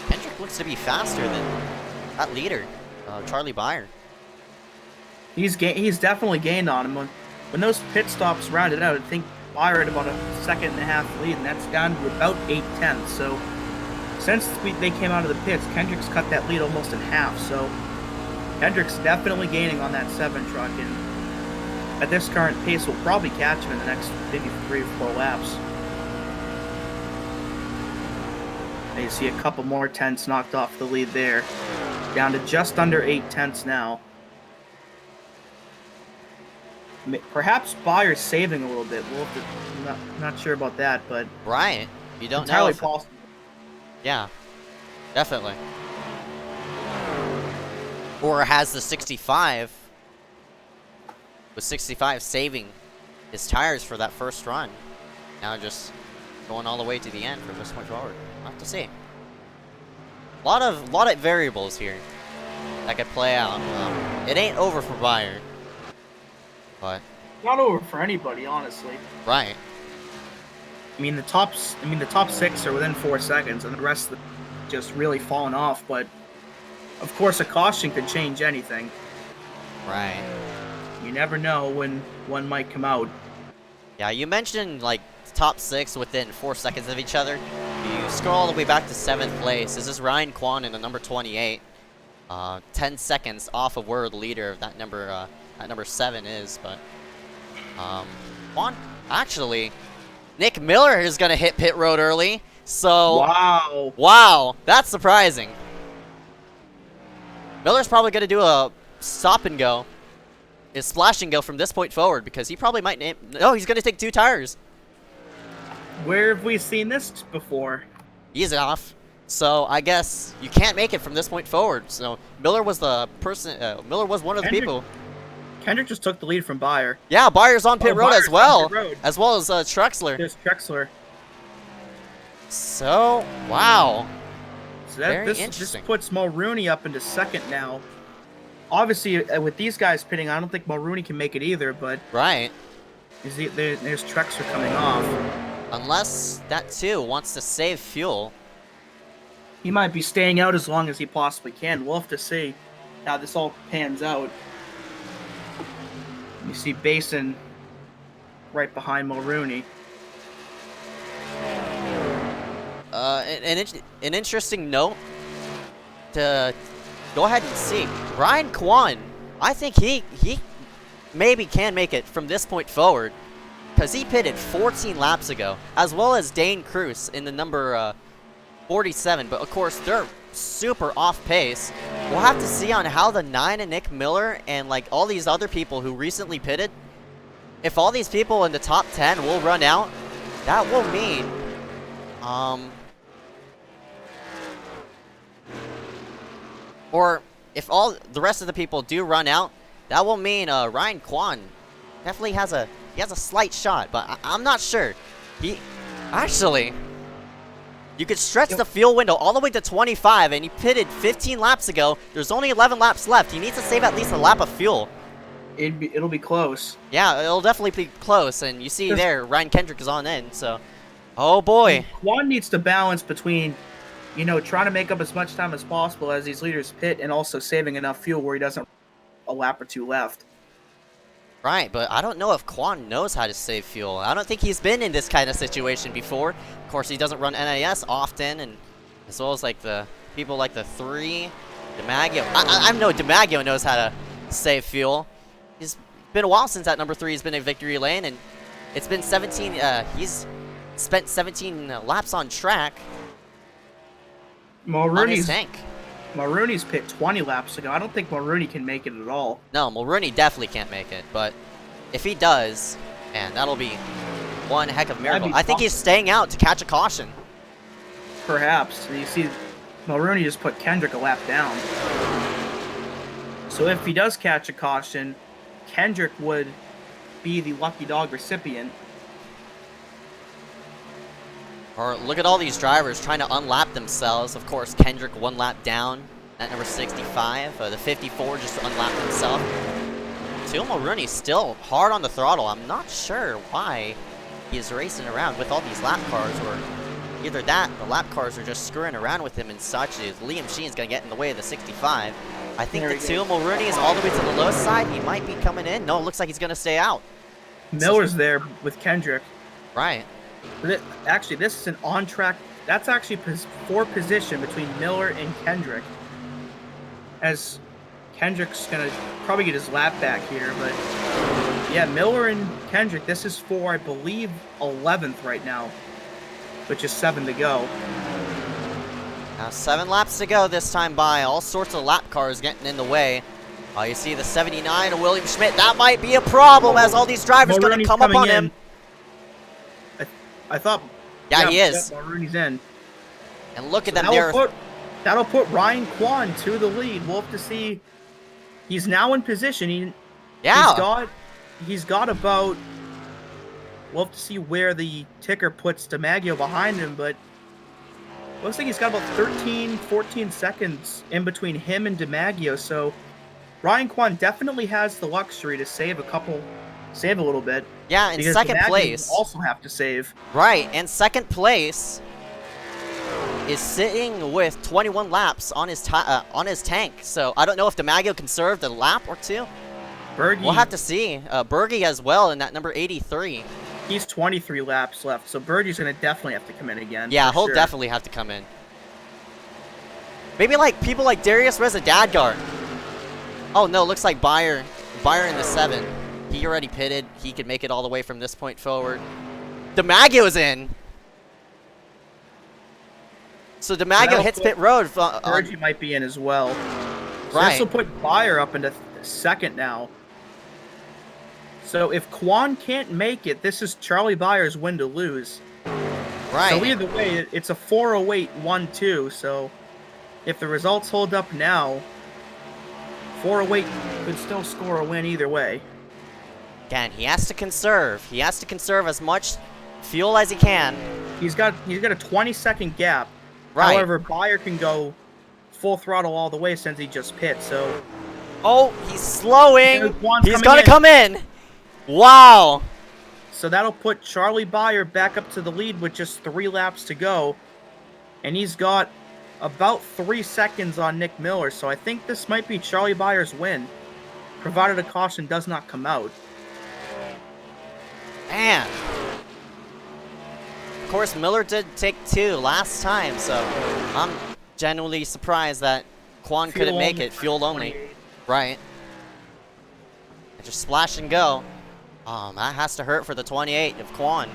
[SPEAKER 5] Kendrick looks to be faster than that leader, Charlie Byer.
[SPEAKER 6] He's definitely gained on him. When those pit stops rounded out, I think Byer had about a 1.5-second lead, and that's down to about 8/10. So since they came out of the pits, Kendrick's cut that lead almost in half. So Kendrick's definitely gaining on that 7 truck, and at this current pace, will probably catch him in the next maybe 3 or 4 laps. You see a couple more tenths knocked off the lead there. Down to just under 8/10 now. Perhaps Byer's saving a little bit. We'll have to, not sure about that, but...
[SPEAKER 5] Right. You don't know.
[SPEAKER 6] Entirely possible.
[SPEAKER 5] Yeah. Definitely. Or has the 65... With 65 saving his tires for that first run. Now just going all the way to the end from this point forward. We'll have to see. A lot of variables here that could play out. It ain't over for Byer, but
[SPEAKER 6] not over for anybody, honestly.
[SPEAKER 5] Right.
[SPEAKER 6] I mean, the top 6 are within 4 seconds, and the rest just really falling off. But of course, a caution could change anything.
[SPEAKER 5] Right.
[SPEAKER 6] You never know when one might come out.
[SPEAKER 5] Yeah, you mentioned like top 6 within 4 seconds of each other. You scroll all the way back to 7th place. This is Ryan Kwan in the number 28. 10 seconds off of where the leader of that number 7 is, but actually, Nick Miller is gonna hit pit road early. So wow, that's surprising. Miller's probably gonna do a stop and go, is splash and go from this point forward because he probably might no, he's gonna take 2 tires.
[SPEAKER 6] Where have we seen this before?
[SPEAKER 5] He's off. So I guess you can't make it from this point forward. So Miller was the person. Miller was one of the people.
[SPEAKER 6] Kendrick just took the lead from Bayer.
[SPEAKER 5] Yeah, Bayer's on pit road
[SPEAKER 6] Bayer's
[SPEAKER 5] as well,
[SPEAKER 6] on pit road.
[SPEAKER 5] as well as Trexler.
[SPEAKER 6] There's Trexler.
[SPEAKER 5] So wow,
[SPEAKER 6] So that, this puts Mulrooney up into second now. Obviously, with these guys pitting, I don't think Mulrooney can make it either. But
[SPEAKER 5] right,
[SPEAKER 6] there's Trexler coming off.
[SPEAKER 5] Unless that too wants to save fuel.
[SPEAKER 6] He might be staying out as long as he possibly can. We'll have to see how this all pans out. You see Basin right behind Mulrooney.
[SPEAKER 5] An interesting note to go ahead and see. Ryan Kwan, I think he maybe can make it from this point forward because he pitted 14 laps ago, as well as Dane Cruz in the number 47, but of course they're super off pace. We'll have to see on how the 9 and Nick Miller and like all these other people who recently pitted, if all these people in the top 10 will run out, that will mean or if all the rest of the people do run out, that will mean Ryan Kwan definitely has a slight shot, but I'm not sure. He actually, you could stretch the fuel window all the way to 25, and he pitted 15 laps ago. There's only 11 laps left. He needs to save at least a lap of fuel.
[SPEAKER 6] It'll be close.
[SPEAKER 5] Yeah, it'll definitely be close, and you see there, Ryan Kendrick is on in, so... Oh, boy.
[SPEAKER 6] Kwan needs to balance between, you know, trying to make up as much time as possible as these leaders pit and also saving enough fuel where he doesn't a lap or 2 left.
[SPEAKER 5] Right, but I don't know if Kwan knows how to save fuel. I don't think he's been in this kind of situation before. Of course, he doesn't run NAS often, and as well as like the people like the 3, DiMaggio. I know DiMaggio knows how to save fuel. It's been a while since that number 3 has been in victory lane, and it's been 17. He's spent 17 laps on track on his tank.
[SPEAKER 6] Mulrooney's pit 20 laps ago. I don't think Mulrooney can make it at all.
[SPEAKER 5] No, Mulrooney definitely can't make it, but if he does, man, that'll be one heck of a miracle. I think he's staying out to catch a caution.
[SPEAKER 6] Perhaps. You see, Mulrooney just put Kendrick a lap down. So if he does catch a caution, Kendrick would be the lucky dog recipient.
[SPEAKER 5] Or look at all these drivers trying to unlap themselves. Of course, Kendrick 1 lap down at number 65. The 54 just unlapped himself. Teal Mulrooney still hard on the throttle. I'm not sure why he is racing around with all these lap cars, or either that, the lap cars are just screwing around with him and such. Liam Sheen's going to get in the way of the 65. I think that Teal Mulrooney is all the way to the low side. He might be coming in. No, it looks like he's going to stay out.
[SPEAKER 6] Miller's there with Kendrick.
[SPEAKER 5] Right.
[SPEAKER 6] Actually, this is an on-track. That's actually for position between Miller and Kendrick. As Kendrick's going to probably get his lap back here. But, yeah, Miller and Kendrick, this is for, I believe, 11th right now. Which is 7 to go.
[SPEAKER 5] Now 7 laps to go this time by. All sorts of lap cars getting in the way. You see the 79 of William Schmidt. That might be a problem as all these drivers going to come up on him.
[SPEAKER 6] I thought...
[SPEAKER 5] Yeah, he is.
[SPEAKER 6] Mulrooney's in.
[SPEAKER 5] And look at them there.
[SPEAKER 6] That'll put Ryan Kwan to the lead. We'll have to see. He's now in position. He's got about... We'll have to see where the ticker puts DiMaggio behind him, but... Looks like he's got about 13, 14 seconds in between him and DiMaggio, so... Ryan Kwan definitely has the luxury to save a little bit.
[SPEAKER 5] Yeah, in second place.
[SPEAKER 6] Also have to save.
[SPEAKER 5] Right, and second place is sitting with 21 laps on his tank. So I don't know if DiMaggio can serve the lap or 2.
[SPEAKER 6] Berge,
[SPEAKER 5] we'll have to see. Berge as well in that number 83.
[SPEAKER 6] He's 23 laps left, so Berge's going to definitely have to come in again.
[SPEAKER 5] Yeah, he'll definitely have to come in. Maybe like people like Darius Reza Dadgar. Oh no, looks like Bayer in the 7. He already pitted. He could make it all the way from this point forward. DiMaggio's in. So DiMaggio hits pit road.
[SPEAKER 6] Virgie might be in as well. So
[SPEAKER 5] Right.
[SPEAKER 6] this will put Bayer up into second now. So if Quan can't make it, this is Charlie Bayer's win to lose.
[SPEAKER 5] Right.
[SPEAKER 6] So either way, it's a 408 1-2. So if the results hold up now, 408 could still score a win either way.
[SPEAKER 5] Again, he has to conserve. He has to conserve as much fuel as he can.
[SPEAKER 6] He's got a 20-second gap.
[SPEAKER 5] Right.
[SPEAKER 6] However, Bayer can go full throttle all the way since he just pit. So
[SPEAKER 5] Oh, he's slowing.
[SPEAKER 6] There's one
[SPEAKER 5] He's
[SPEAKER 6] coming
[SPEAKER 5] gonna
[SPEAKER 6] in.
[SPEAKER 5] come in. Wow.
[SPEAKER 6] So that'll put Charlie Bayer back up to the lead with just 3 laps to go. And he's got about 3 seconds on Nick Miller. So I think this might be Charlie Bayer's win, provided a caution does not come out.
[SPEAKER 5] Man. Of course, Miller did take 2 last time, so I'm genuinely surprised that Quan couldn't make it. Fuel only. Right. And just splash and go. Oh, that has to hurt for the 28 of Quan.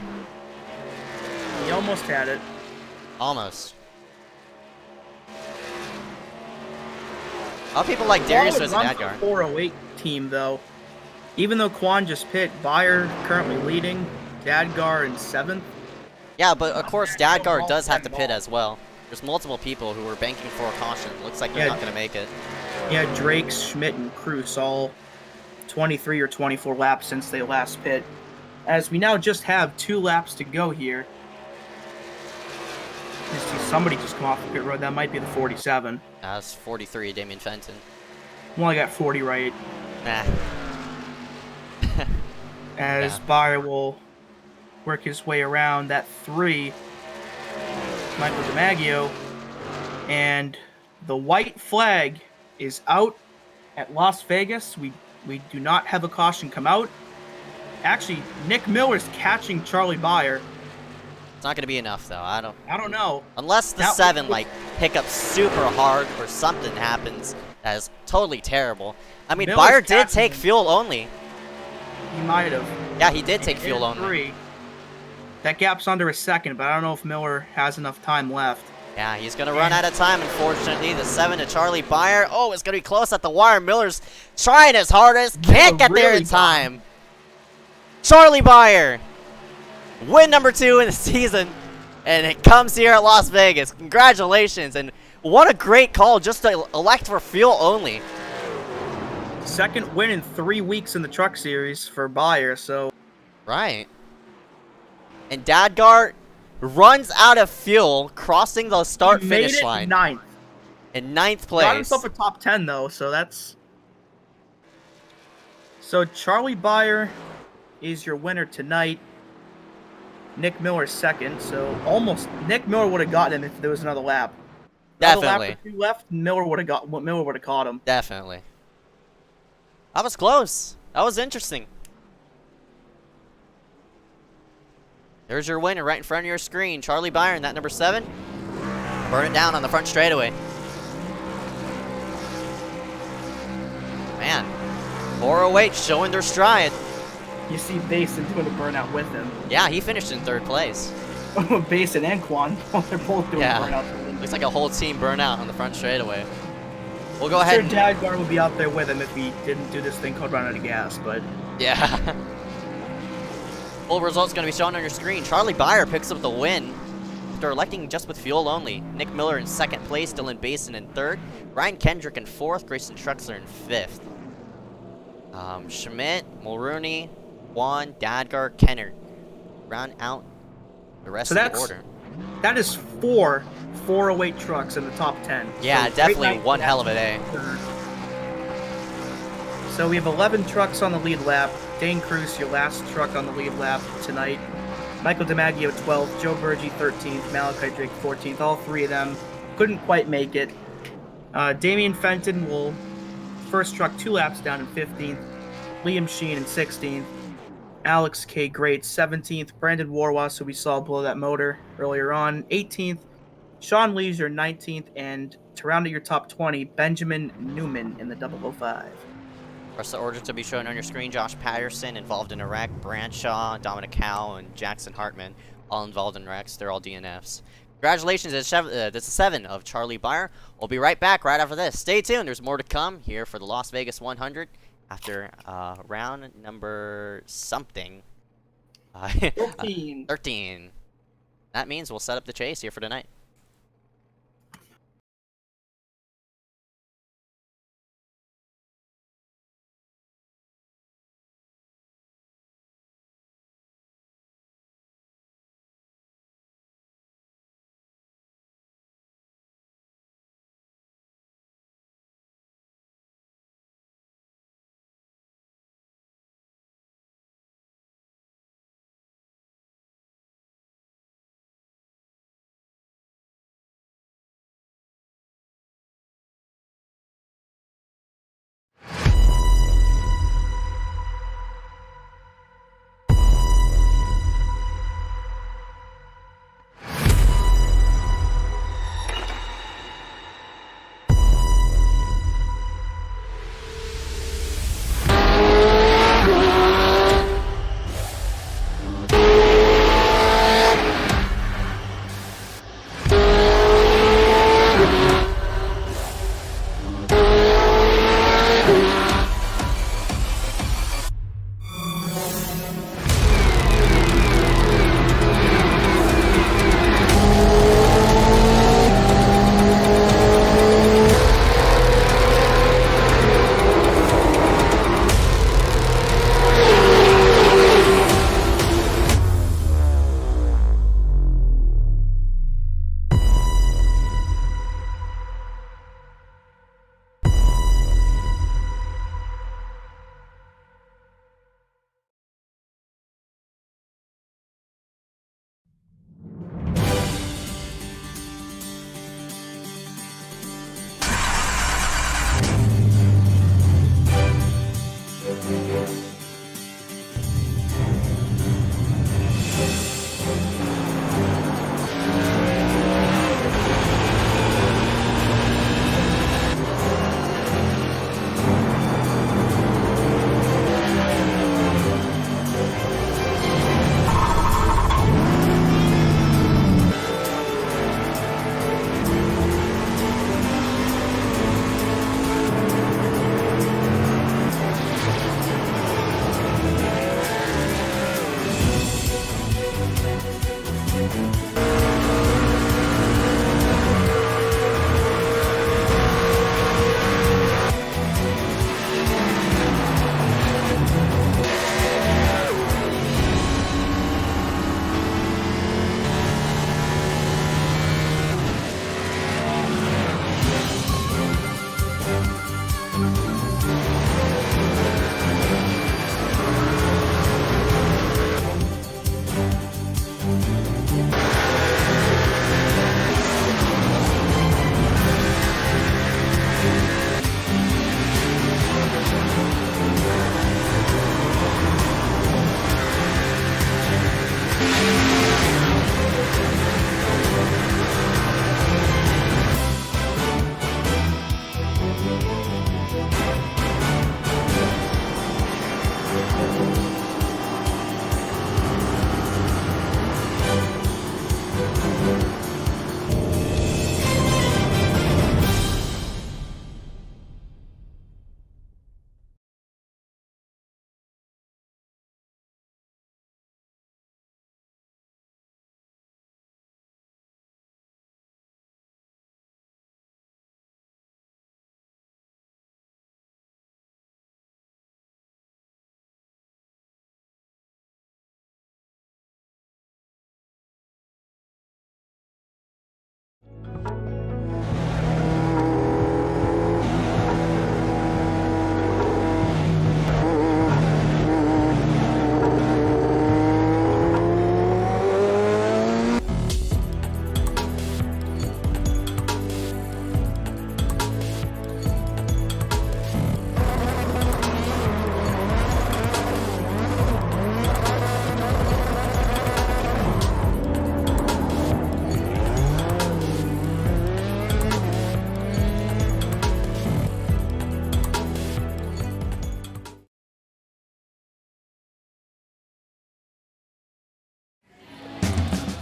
[SPEAKER 6] He almost had it.
[SPEAKER 5] Almost. A lot of people like Darius as an Adgar.
[SPEAKER 6] 408 team though. Even though Quan just pit, Bayer currently leading, Dadgar in 7th.
[SPEAKER 5] Yeah, but of course Dadgar does have to pit as well. There's multiple people who were banking for a caution. Looks like they're not going to make it.
[SPEAKER 6] Yeah, Drake, Schmidt, and Cruz all 23 or 24 laps since they last pit. As we now just have 2 laps to go here. I see somebody just come off the pit road. That might be the 47.
[SPEAKER 5] That's 43, Damien Fenton.
[SPEAKER 6] Well, I got 40 right.
[SPEAKER 5] Nah.
[SPEAKER 6] As
[SPEAKER 5] Yeah.
[SPEAKER 6] Bayer will work his way around that 3. Michael DiMaggio. And the white flag is out at Las Vegas. We do not have a caution come out. Actually, Nick Miller's catching Charlie Bayer.
[SPEAKER 5] It's not going to be enough, though. I don't...
[SPEAKER 6] know.
[SPEAKER 5] Unless the 7, like, hiccups super hard or something happens that is totally terrible. I mean,
[SPEAKER 6] Miller's
[SPEAKER 5] Bayer did
[SPEAKER 6] catching
[SPEAKER 5] take
[SPEAKER 6] him.
[SPEAKER 5] fuel only.
[SPEAKER 6] He might have.
[SPEAKER 5] Yeah, he did take
[SPEAKER 6] And
[SPEAKER 5] fuel only.
[SPEAKER 6] 3. That gap's under a second, but I don't know if Miller has enough time left.
[SPEAKER 5] Yeah, he's going to run out of time, unfortunately. The 7 to Charlie Bayer. Oh, it's going to be close at the wire. Miller's trying his hardest. Can't get there in time. Charlie Bayer. Win number 2 in the season. And it comes here at Las Vegas. Congratulations. And what a great call just to elect for fuel only.
[SPEAKER 6] Second win in 3 weeks in the Truck Series for Bayer, so...
[SPEAKER 5] Right. And Dadgar runs out of fuel, crossing the start-finish line.
[SPEAKER 6] Made it 9th.
[SPEAKER 5] In 9th place.
[SPEAKER 6] Got himself a top 10, though, so that's... So Charlie Bayer is your winner tonight. Nick Miller second, so almost... Nick Miller would have gotten him if there was another lap.
[SPEAKER 5] Definitely.
[SPEAKER 6] Another lap or 2 left, Miller would have caught him.
[SPEAKER 5] Definitely. That was close. That was interesting. There's your winner right in front of your screen. Charlie Bayer in that number 7. Burn it down on the front straightaway. Man. 408 showing their stride.
[SPEAKER 6] You see Basin doing a burnout with him.
[SPEAKER 5] Yeah, he finished in 3rd place.
[SPEAKER 6] Basin and Quan, they're both doing burnouts with him.
[SPEAKER 5] Looks like a whole team burnout on the front straightaway. We'll go
[SPEAKER 6] I'm
[SPEAKER 5] ahead
[SPEAKER 6] sure
[SPEAKER 5] and...
[SPEAKER 6] Dadgar would be out there with him if he didn't do this thing called run out of gas, but...
[SPEAKER 5] Yeah. Full results going to be shown on your screen. Charlie Bayer picks up the win after electing just with fuel only. Nick Miller in 2nd place, Dylan Basin in 3rd. Ryan Kendrick in 4th, Grayson Truxler in 5th. Schmidt, Mulrooney, Juan, Dadgar, Kennard round out the rest of the order.
[SPEAKER 6] That is 4 408 trucks in the top 10.
[SPEAKER 5] Yeah,
[SPEAKER 6] So
[SPEAKER 5] definitely
[SPEAKER 6] great night
[SPEAKER 5] one
[SPEAKER 6] for
[SPEAKER 5] hell of a
[SPEAKER 6] that.
[SPEAKER 5] day.
[SPEAKER 6] So we have 11 trucks on the lead lap. Dane Cruz, your last truck on the lead lap tonight. Michael DiMaggio 12th, Joe Burgee 13th, Malachi Drake 14th. All 3 of them couldn't quite make it. Damien Fenton will first truck 2 laps down in 15th. Liam Sheen in 16th. Alex K. Great 17th. Brandon Warwas, who we saw blow that motor earlier on, 18th. Sean Leisure 19th, and to round out your top 20, Benjamin Newman in the 005.
[SPEAKER 5] Rest of the order to be shown on your screen: Josh Patterson involved in a wreck, Branshaw, Dominic Howe, and Jackson Hartman all involved in wrecks. They're all DNFs. Congratulations, that's a 7 of Charlie Byer. We'll be right back right after this. Stay tuned, there's more to come here for the Las Vegas 100 after round number something.
[SPEAKER 6] 13.
[SPEAKER 5] 13. That means we'll set up the chase here for tonight.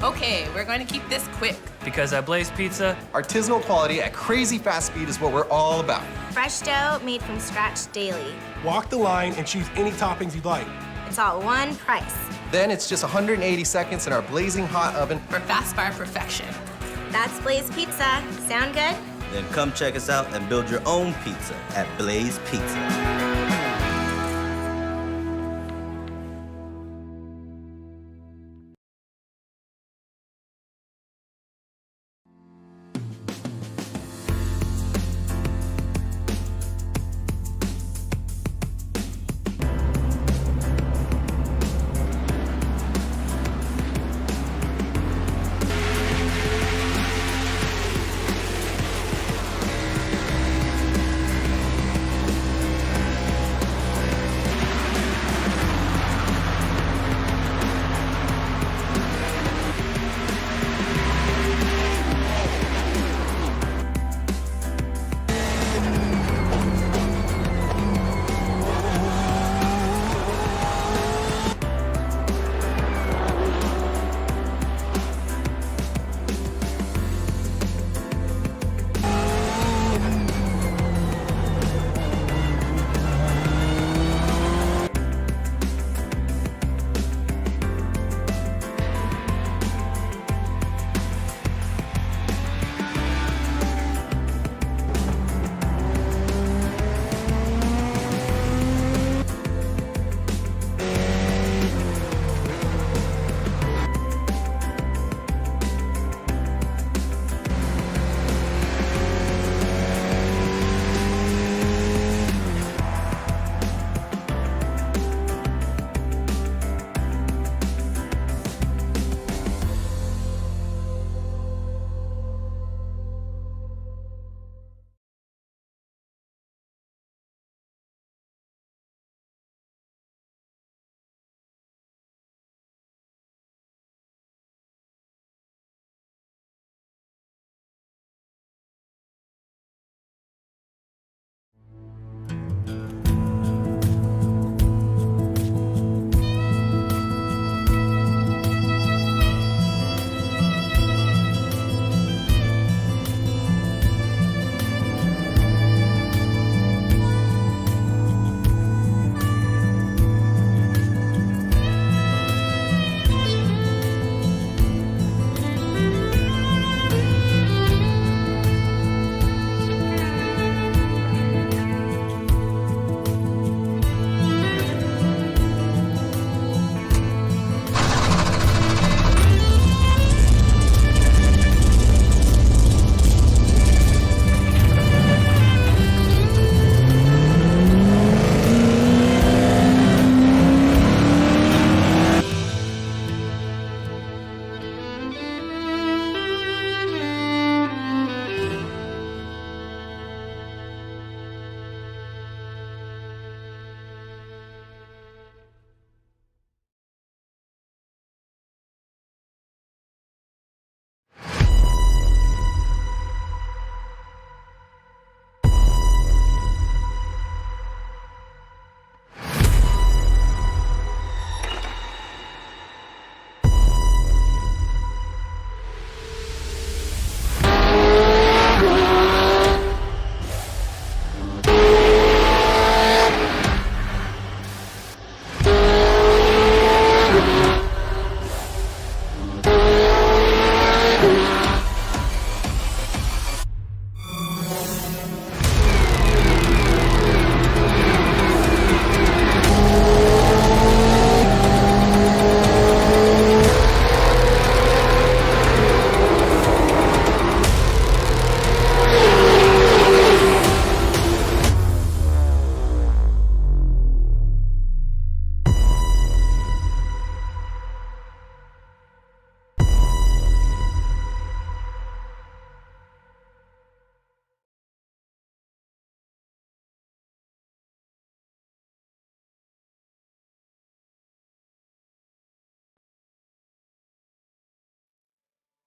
[SPEAKER 7] Okay, we're going to keep this quick.
[SPEAKER 8] Because at Blaze Pizza,
[SPEAKER 9] artisanal quality at crazy fast speed is what we're all about.
[SPEAKER 10] Fresh dough made from scratch daily.
[SPEAKER 11] Walk the line and choose any toppings you'd like.
[SPEAKER 10] It's all one price.
[SPEAKER 9] Then it's just 180 seconds in our blazing hot oven
[SPEAKER 7] For fast bar perfection.
[SPEAKER 10] That's Blaze Pizza. Sound good?
[SPEAKER 12] Then come check us out and build your own pizza at Blaze Pizza.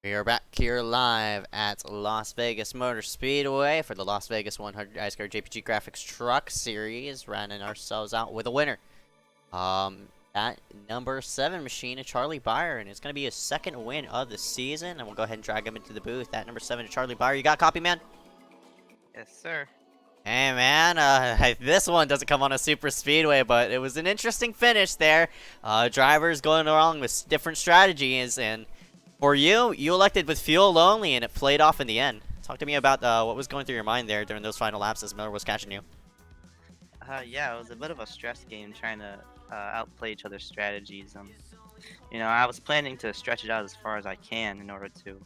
[SPEAKER 5] We are back here live at Las Vegas Motor Speedway for the Las Vegas 100 iSCAR JPG Graphics Truck Series, running ourselves out with a winner. that number 7 machine, Charlie Byer, and it's going to be his second win of the season. And we'll go ahead and drag him into the booth. That number 7, Charlie Byer. You got a copy, man?
[SPEAKER 8] Yes, sir.
[SPEAKER 5] Hey, man, this one doesn't come on a super speedway, but it was an interesting finish there. Drivers going along with different strategies, and for you, you elected with fuel only, and it played off in the end. Talk to me about what was going through your mind there during those final laps as Miller was catching you.
[SPEAKER 8] Yeah, it was a bit of a stress game trying to outplay each other's strategies. You know, I was planning to stretch it out as far as I can in order to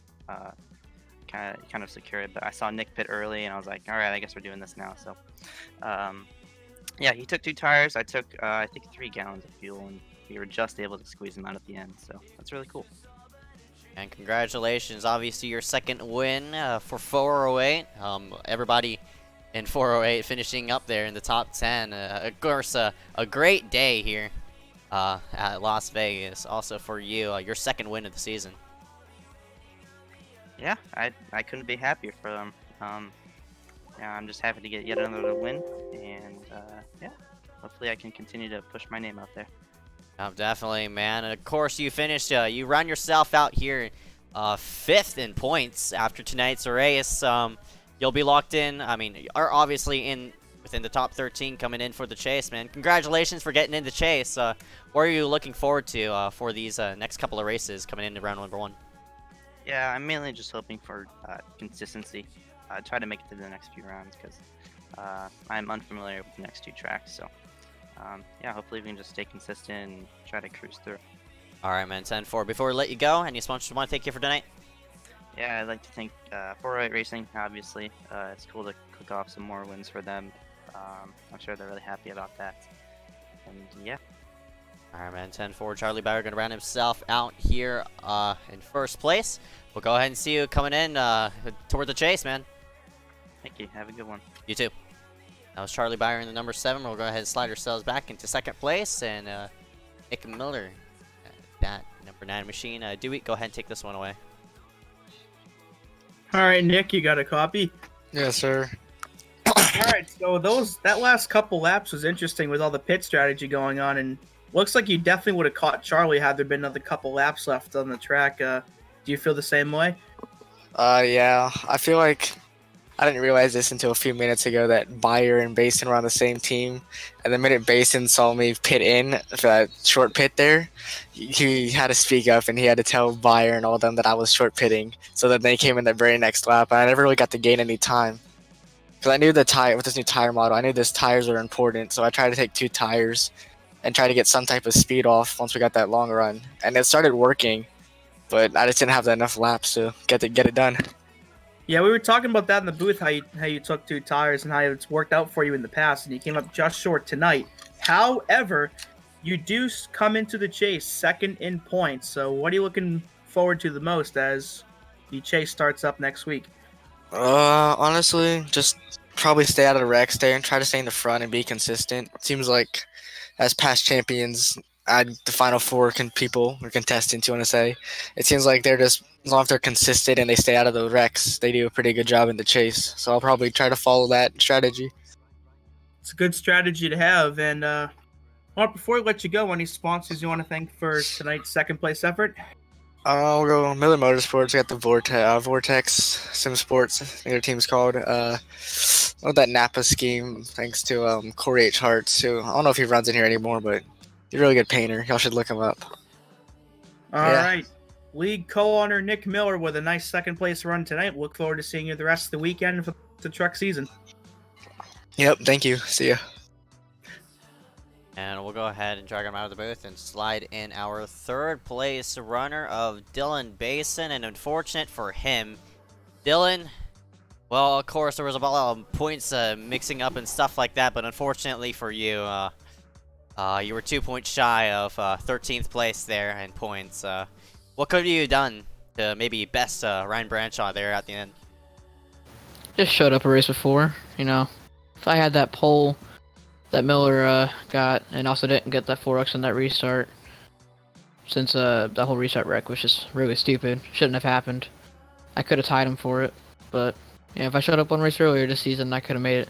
[SPEAKER 8] kind of secure it, but I saw Nick pit early, and I was like, all right, I guess we're doing this now. So, yeah, he took 2 tires. I took, I think, 3 gallons of fuel, and we were just able to squeeze him out at the end. So that's really cool.
[SPEAKER 5] And congratulations, obviously your second win for 408. Everybody in 408 finishing up there in the top 10. Of course, a great day here at Las Vegas. Also for you, your second win of the season.
[SPEAKER 8] Yeah, I couldn't be happier for them. Yeah, I'm just happy to get yet another win, and yeah, hopefully I can continue to push my name out there.
[SPEAKER 5] Oh, definitely, man. And of course, you finished. You run yourself out here, 5th in points after tonight's race. You'll be locked in. I mean, are obviously within the top 13 coming in for the chase, man. Congratulations for getting in the chase. What are you looking forward to for these next couple of races coming into round number 1?
[SPEAKER 8] Yeah, I'm mainly just hoping for consistency. Try to make it to the next few rounds because I'm unfamiliar with the next 2 tracks. So, yeah, hopefully we can just stay consistent and try to cruise through.
[SPEAKER 5] All right, man. 10-4. Before we let you go, any sponsors want to thank you for tonight?
[SPEAKER 8] Yeah, I'd like to thank 408 Racing, obviously. It's cool to click off some more wins for them. I'm sure they're really happy about that. And yeah.
[SPEAKER 5] All right, man. 10-4. Charlie Bauer going to round himself out here in first place. We'll go ahead and see you coming in toward the chase, man.
[SPEAKER 8] Thank you. Have a good one.
[SPEAKER 5] You too. That was Charlie Byer in the number 7. We'll go ahead and slide ourselves back into second place. And Nick Miller, that number 9 machine. Dewey, go ahead and take this one away.
[SPEAKER 6] All right, Nick, you got a copy?
[SPEAKER 4] Yes, sir.
[SPEAKER 6] All right, so that last couple laps was interesting with all the pit strategy going on, and looks like you definitely would have caught Charlie had there been another couple laps left on the track. Do you feel the same way?
[SPEAKER 13] Yeah. I feel like I didn't realize this until a few minutes ago that Byer and Basin were on the same team. And the minute Basin saw me pit in for that short pit there, he had to speak up and he had to tell Byer and all of them that I was short pitting. So that they came in the very next lap. And I never really got to gain any time. Because I knew with this new tire model, I knew these tires were important. So I tried to take 2 tires and try to get some type of speed off once we got that long run. And it started working, but I just didn't have enough laps to get it done.
[SPEAKER 6] Yeah, we were talking about that in the booth, how you took 2 tires and how it's worked out for you in the past, and you came up just short tonight. However, you do come into the chase second in points. So what are you looking forward to the most as the chase starts up next week?
[SPEAKER 13] Honestly, just probably stay out of the wreck, and try to stay in the front and be consistent. It seems like as past champions, the final 4 people or contestants, you want to say, it seems like they're just, as long as they're consistent and they stay out of the wrecks, they do a pretty good job in the chase. So I'll probably try to follow that strategy.
[SPEAKER 6] It's a good strategy to have. And well, before we let you go, any sponsors you want to thank for tonight's second place effort?
[SPEAKER 13] I'll go Miller Motorsports. We got the Vortex Sim Sports, I think their team's called. That Napa scheme, thanks to Corey H. Hartz, who I don't know if he runs in here anymore, but he's a really good painter. Y'all should look him up.
[SPEAKER 6] All right. League co-owner Nick Miller with a nice second place run tonight. Look forward to seeing you the rest of the weekend for the truck season.
[SPEAKER 13] Yep, thank you. See ya.
[SPEAKER 5] And we'll go ahead and drag him out of the booth and slide in our 3rd place runner of Dylan Basin. And unfortunate for him, Dylan, well, of course, there was a lot of points mixing up and stuff like that. But unfortunately for you, you were 2 points shy of 13th place there in points. What could you have done to maybe best Ryan Branshaw there at the end?
[SPEAKER 14] Just showed up a race before, you know. If I had that pole that Miller got, and also didn't get that 4X on that restart, since that whole restart wreck was just really stupid. Shouldn't have happened. I could have tied him for it, but yeah, if I showed up one race earlier this season, I could have made it.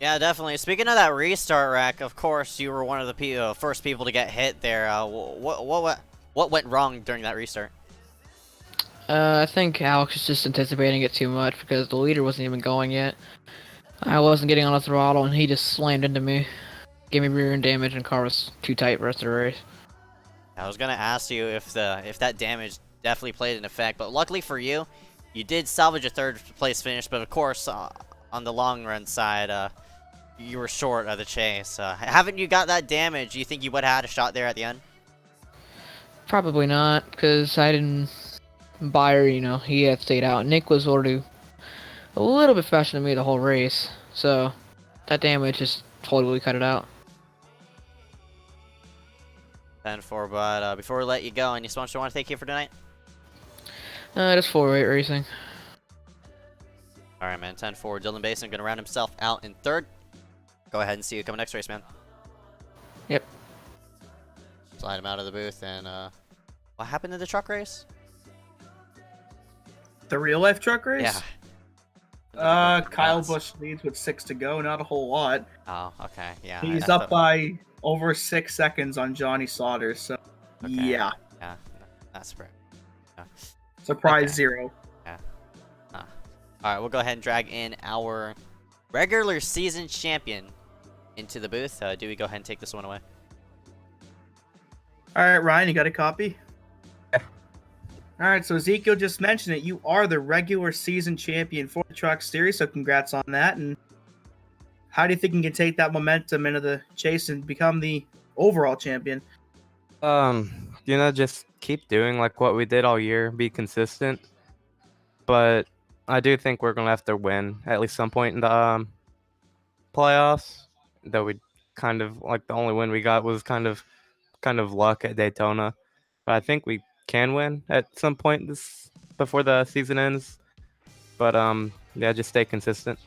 [SPEAKER 5] Yeah, definitely. Speaking of that restart rack, of course, you were one of the first people to get hit there. What went wrong during that restart?
[SPEAKER 14] I think Alex was just anticipating it too much because the leader wasn't even going yet. I wasn't getting on the throttle, and he just slammed into me. Gave me rear end damage, and car was too tight for the rest of the race.
[SPEAKER 5] I was gonna ask you if that damage definitely played an effect, but luckily for you, you did salvage a third place finish. But of course, on the long run side, you were short of the chase. Haven't you got that damage? Do you think you would have had a shot there at the end?
[SPEAKER 14] Probably not, because I didn't buy her, you know, he had stayed out. Nick was already a little bit faster than me the whole race, so that damage just totally cut it out.
[SPEAKER 5] 10-4, but before we let you go, any sponsor want to thank you for tonight?
[SPEAKER 14] Just 4-8 racing.
[SPEAKER 5] Alright, man. 10-4. Dylan Basin going to round himself out in third. Go ahead and see you coming next race, man.
[SPEAKER 14] Yep.
[SPEAKER 5] Slide him out of the booth, and what happened to the truck race?
[SPEAKER 6] The real life truck race?
[SPEAKER 5] Yeah.
[SPEAKER 6] Kyle Busch leads with 6 to go, not a whole lot.
[SPEAKER 5] Oh, okay. Yeah.
[SPEAKER 6] He's up by over 6 seconds on Johnny Sauter, so
[SPEAKER 5] okay.
[SPEAKER 6] yeah.
[SPEAKER 5] Yeah, that's right. Yeah.
[SPEAKER 6] Surprise 0.
[SPEAKER 5] Yeah. Alright, we'll go ahead and drag in our regular season champion into the booth. Dewey, go ahead and take this one away.
[SPEAKER 6] Alright, Ryan, you got a copy? Alright, so Ezeckiel just mentioned it. You are the regular season champion for the Truck Series, so congrats on that. And how do you think you can take that momentum into the chase and become the overall champion?
[SPEAKER 15] Just keep doing like what we did all year, be consistent. But I do think we're gonna have to win at least some point in the playoffs. Though we kind of like the only win we got was kind of luck at Daytona. But I think we can win at some point before the season ends. But just stay consistent.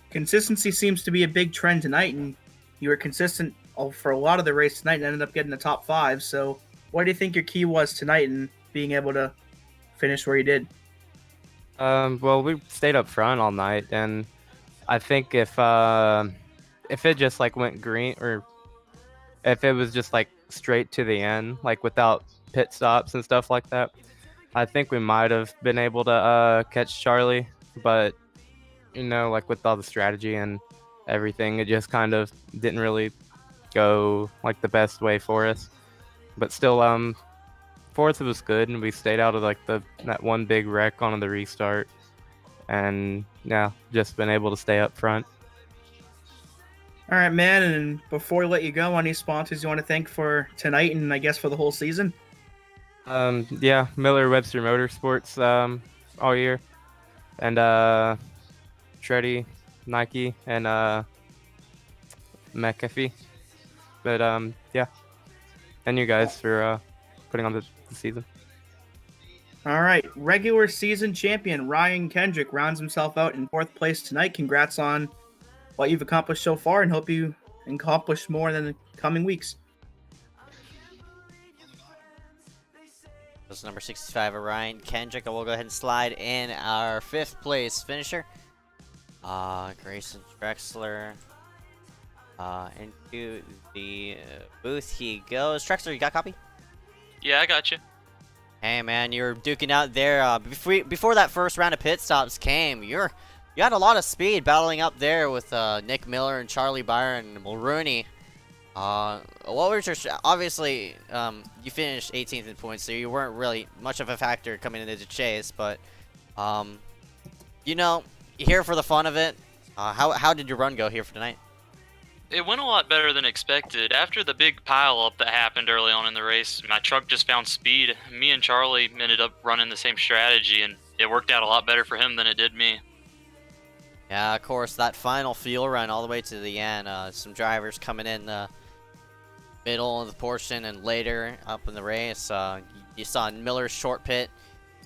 [SPEAKER 6] Consistency seems to be a big trend tonight, and you were consistent for a lot of the race tonight and ended up getting the top 5. So what do you think your key was tonight in being able to finish where you did?
[SPEAKER 15] Well, we stayed up front all night, and I think if it just like went green, or if it was just like straight to the end, like without pit stops and stuff like that, I think we might have been able to catch Charlie. But like with all the strategy and everything, it just kind of didn't really go like the best way for us. But still, fourth was good, and we stayed out of like that one big wreck on the restart, and just been able to stay up front.
[SPEAKER 6] All right, man, and before we let you go, any sponsors you want to thank for tonight and I guess for the whole season?
[SPEAKER 15] Miller Webster Motorsports all year, and Treddy, Nike, and McAfee. But and you guys for putting on the season.
[SPEAKER 6] All right, regular season champion Ryan Kendrick rounds himself out in 4th place tonight. Congrats on what you've accomplished so far, and hope you accomplish more in the coming weeks.
[SPEAKER 5] This is number 65 of Ryan Kendrick, and we'll go ahead and slide in our 5th place finisher. Grayson Drexler. Into the booth he goes. Drexler, you got a copy?
[SPEAKER 16] Yeah, I got you.
[SPEAKER 5] Hey man, you were duking out there. Before that first round of pit stops came, you had a lot of speed battling up there with Nick Miller and Charlie Byron and Mulrooney. What was your obviously you finished 18th in points, so you weren't really much of a factor coming into the chase, but here for the fun of it. How did your run go here for tonight?
[SPEAKER 16] It went a lot better than expected. After the big pile-up that happened early on in the race, my truck just found speed. Me and Charlie ended up running the same strategy, and it worked out a lot better for him than it did me.
[SPEAKER 5] Yeah, of course, that final fuel run all the way to the end. Some drivers coming in the middle of the portion and later up in the race. You saw Miller's short pit.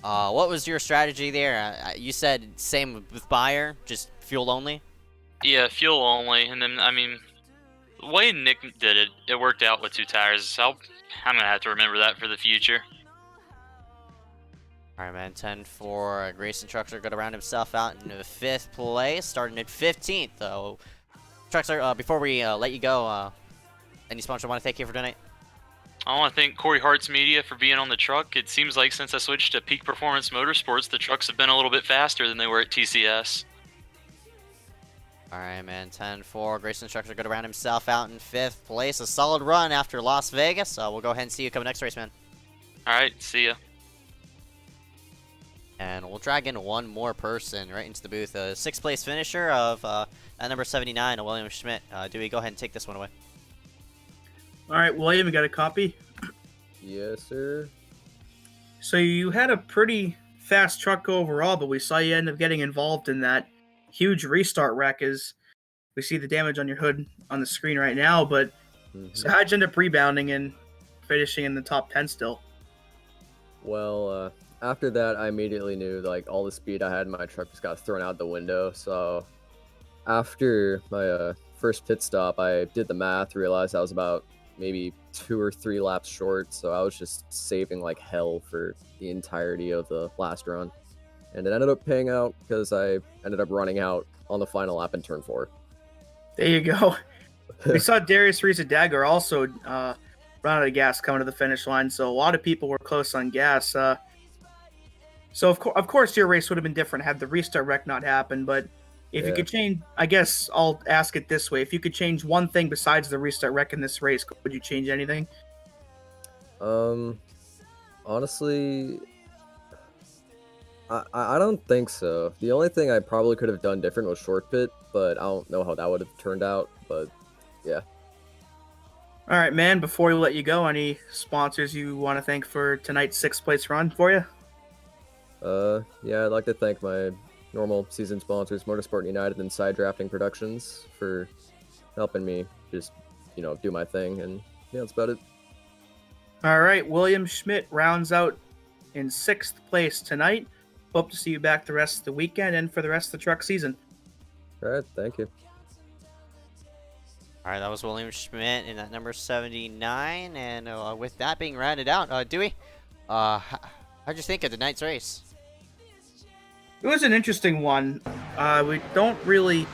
[SPEAKER 5] What was your strategy there? You said same with Bayer, just fuel only?
[SPEAKER 16] Yeah, fuel only, and then, the way Nick did it, it worked out with 2 tires, so I'm going to have to remember that for the future.
[SPEAKER 5] All right, man. 10-4. Grayson Truxler going to round himself out into 5th place, starting at 15th. So, Truxler, before we let you go, any sponsor want to thank you for tonight?
[SPEAKER 16] I want to thank Corey Hart's Media for being on the truck. It seems like since I switched to Peak Performance Motorsports, the trucks have been a little bit faster than they were at TCS.
[SPEAKER 5] All right, man. 10-4. Grayson Truxler going to round himself out in 5th place. A solid run after Las Vegas. We'll go ahead and see you coming next race, man.
[SPEAKER 16] All right, see ya.
[SPEAKER 5] And we'll drag in one more person right into the booth. A 6th place finisher of at number 79, William Schmidt. Dewey, go ahead and take this one away.
[SPEAKER 6] All right, William, you got a copy?
[SPEAKER 4] Yes, sir.
[SPEAKER 6] So you had a pretty fast truck overall, but we saw you end up getting involved in that huge restart wreck as we see the damage on your hood on the screen right now. But so how'd you end up rebounding and finishing in the top 10 still?
[SPEAKER 4] Well, after that, I immediately knew like all the speed I had in my truck just got thrown out the window. So after my first pit stop, I did the math, realized I was about maybe 2 or 3 laps short. So I was just saving like hell for the entirety of the last run. And it ended up paying out because I ended up running out on the final lap in turn 4.
[SPEAKER 6] There you go. We saw Darius Reese-Dagger also run out of gas coming to the finish line, so a lot of people were close on gas. So of course your race would have been different had the restart wreck not happened, but if you could change, I guess I'll ask it this way. If you could change one thing besides the restart wreck in this race, would you change anything?
[SPEAKER 4] Honestly, I don't think so. The only thing I probably could have done different was short pit, but I don't know how that would have turned out, but yeah.
[SPEAKER 6] All right, man, before we let you go, any sponsors you want to thank for tonight's 6th place run for you?
[SPEAKER 4] Yeah, I'd like to thank my normal season sponsors, Motorsport United and Side Drafting Productions, for helping me just, do my thing, and yeah, that's about it.
[SPEAKER 6] All right, William Schmidt rounds out in 6th place tonight. Hope to see you back the rest of the weekend and for the rest of the truck season.
[SPEAKER 4] All right, thank you.
[SPEAKER 5] All right, that was William Schmidt in that number 79. And with that being rounded out, Dewey, how'd you think of tonight's race?
[SPEAKER 6] It was an interesting one. We don't really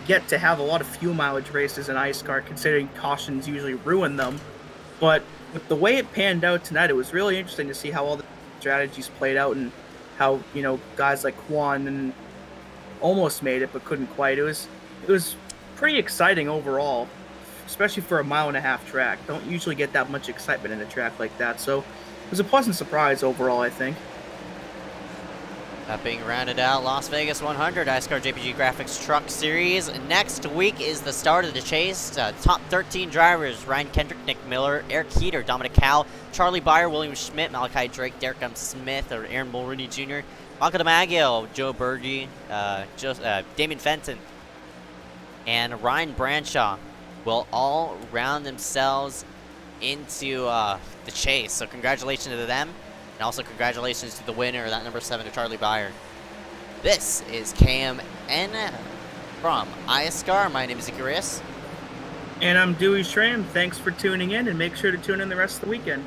[SPEAKER 6] get to have a lot of fuel mileage races in iSCAR, considering cautions usually ruin them. But with the way it panned out tonight, it was really interesting to see how all the strategies played out and how, guys like Quan and almost made it but couldn't quite. It was pretty exciting overall, especially for a 1.5-mile track. Don't usually get that much excitement in a track like that, so it was a pleasant surprise overall, I think.
[SPEAKER 5] That being rounded out, Las Vegas 100 iSCAR JPG Graphics Truck Series. Next week is the start of the chase. Top 13 drivers: Ryan Kendrick, Nick Miller, Eric Heater, Dominic Cowell, Charlie Byer, William Schmidt, Malachi Drake, Derek Smith, or Aaron Mulroney Jr., Marco DiMaggio, Joe Berge, Damien Fenton, and Ryan Branshaw will all round themselves into the chase. So congratulations to them. And also congratulations to the winner, that number 7, to Charlie Byer. This is KMN from iSCAR. My name is Ezeckiel Reyes.
[SPEAKER 6] And I'm Dewey Schramm. Thanks for tuning in, and make sure to tune in the rest of the weekend.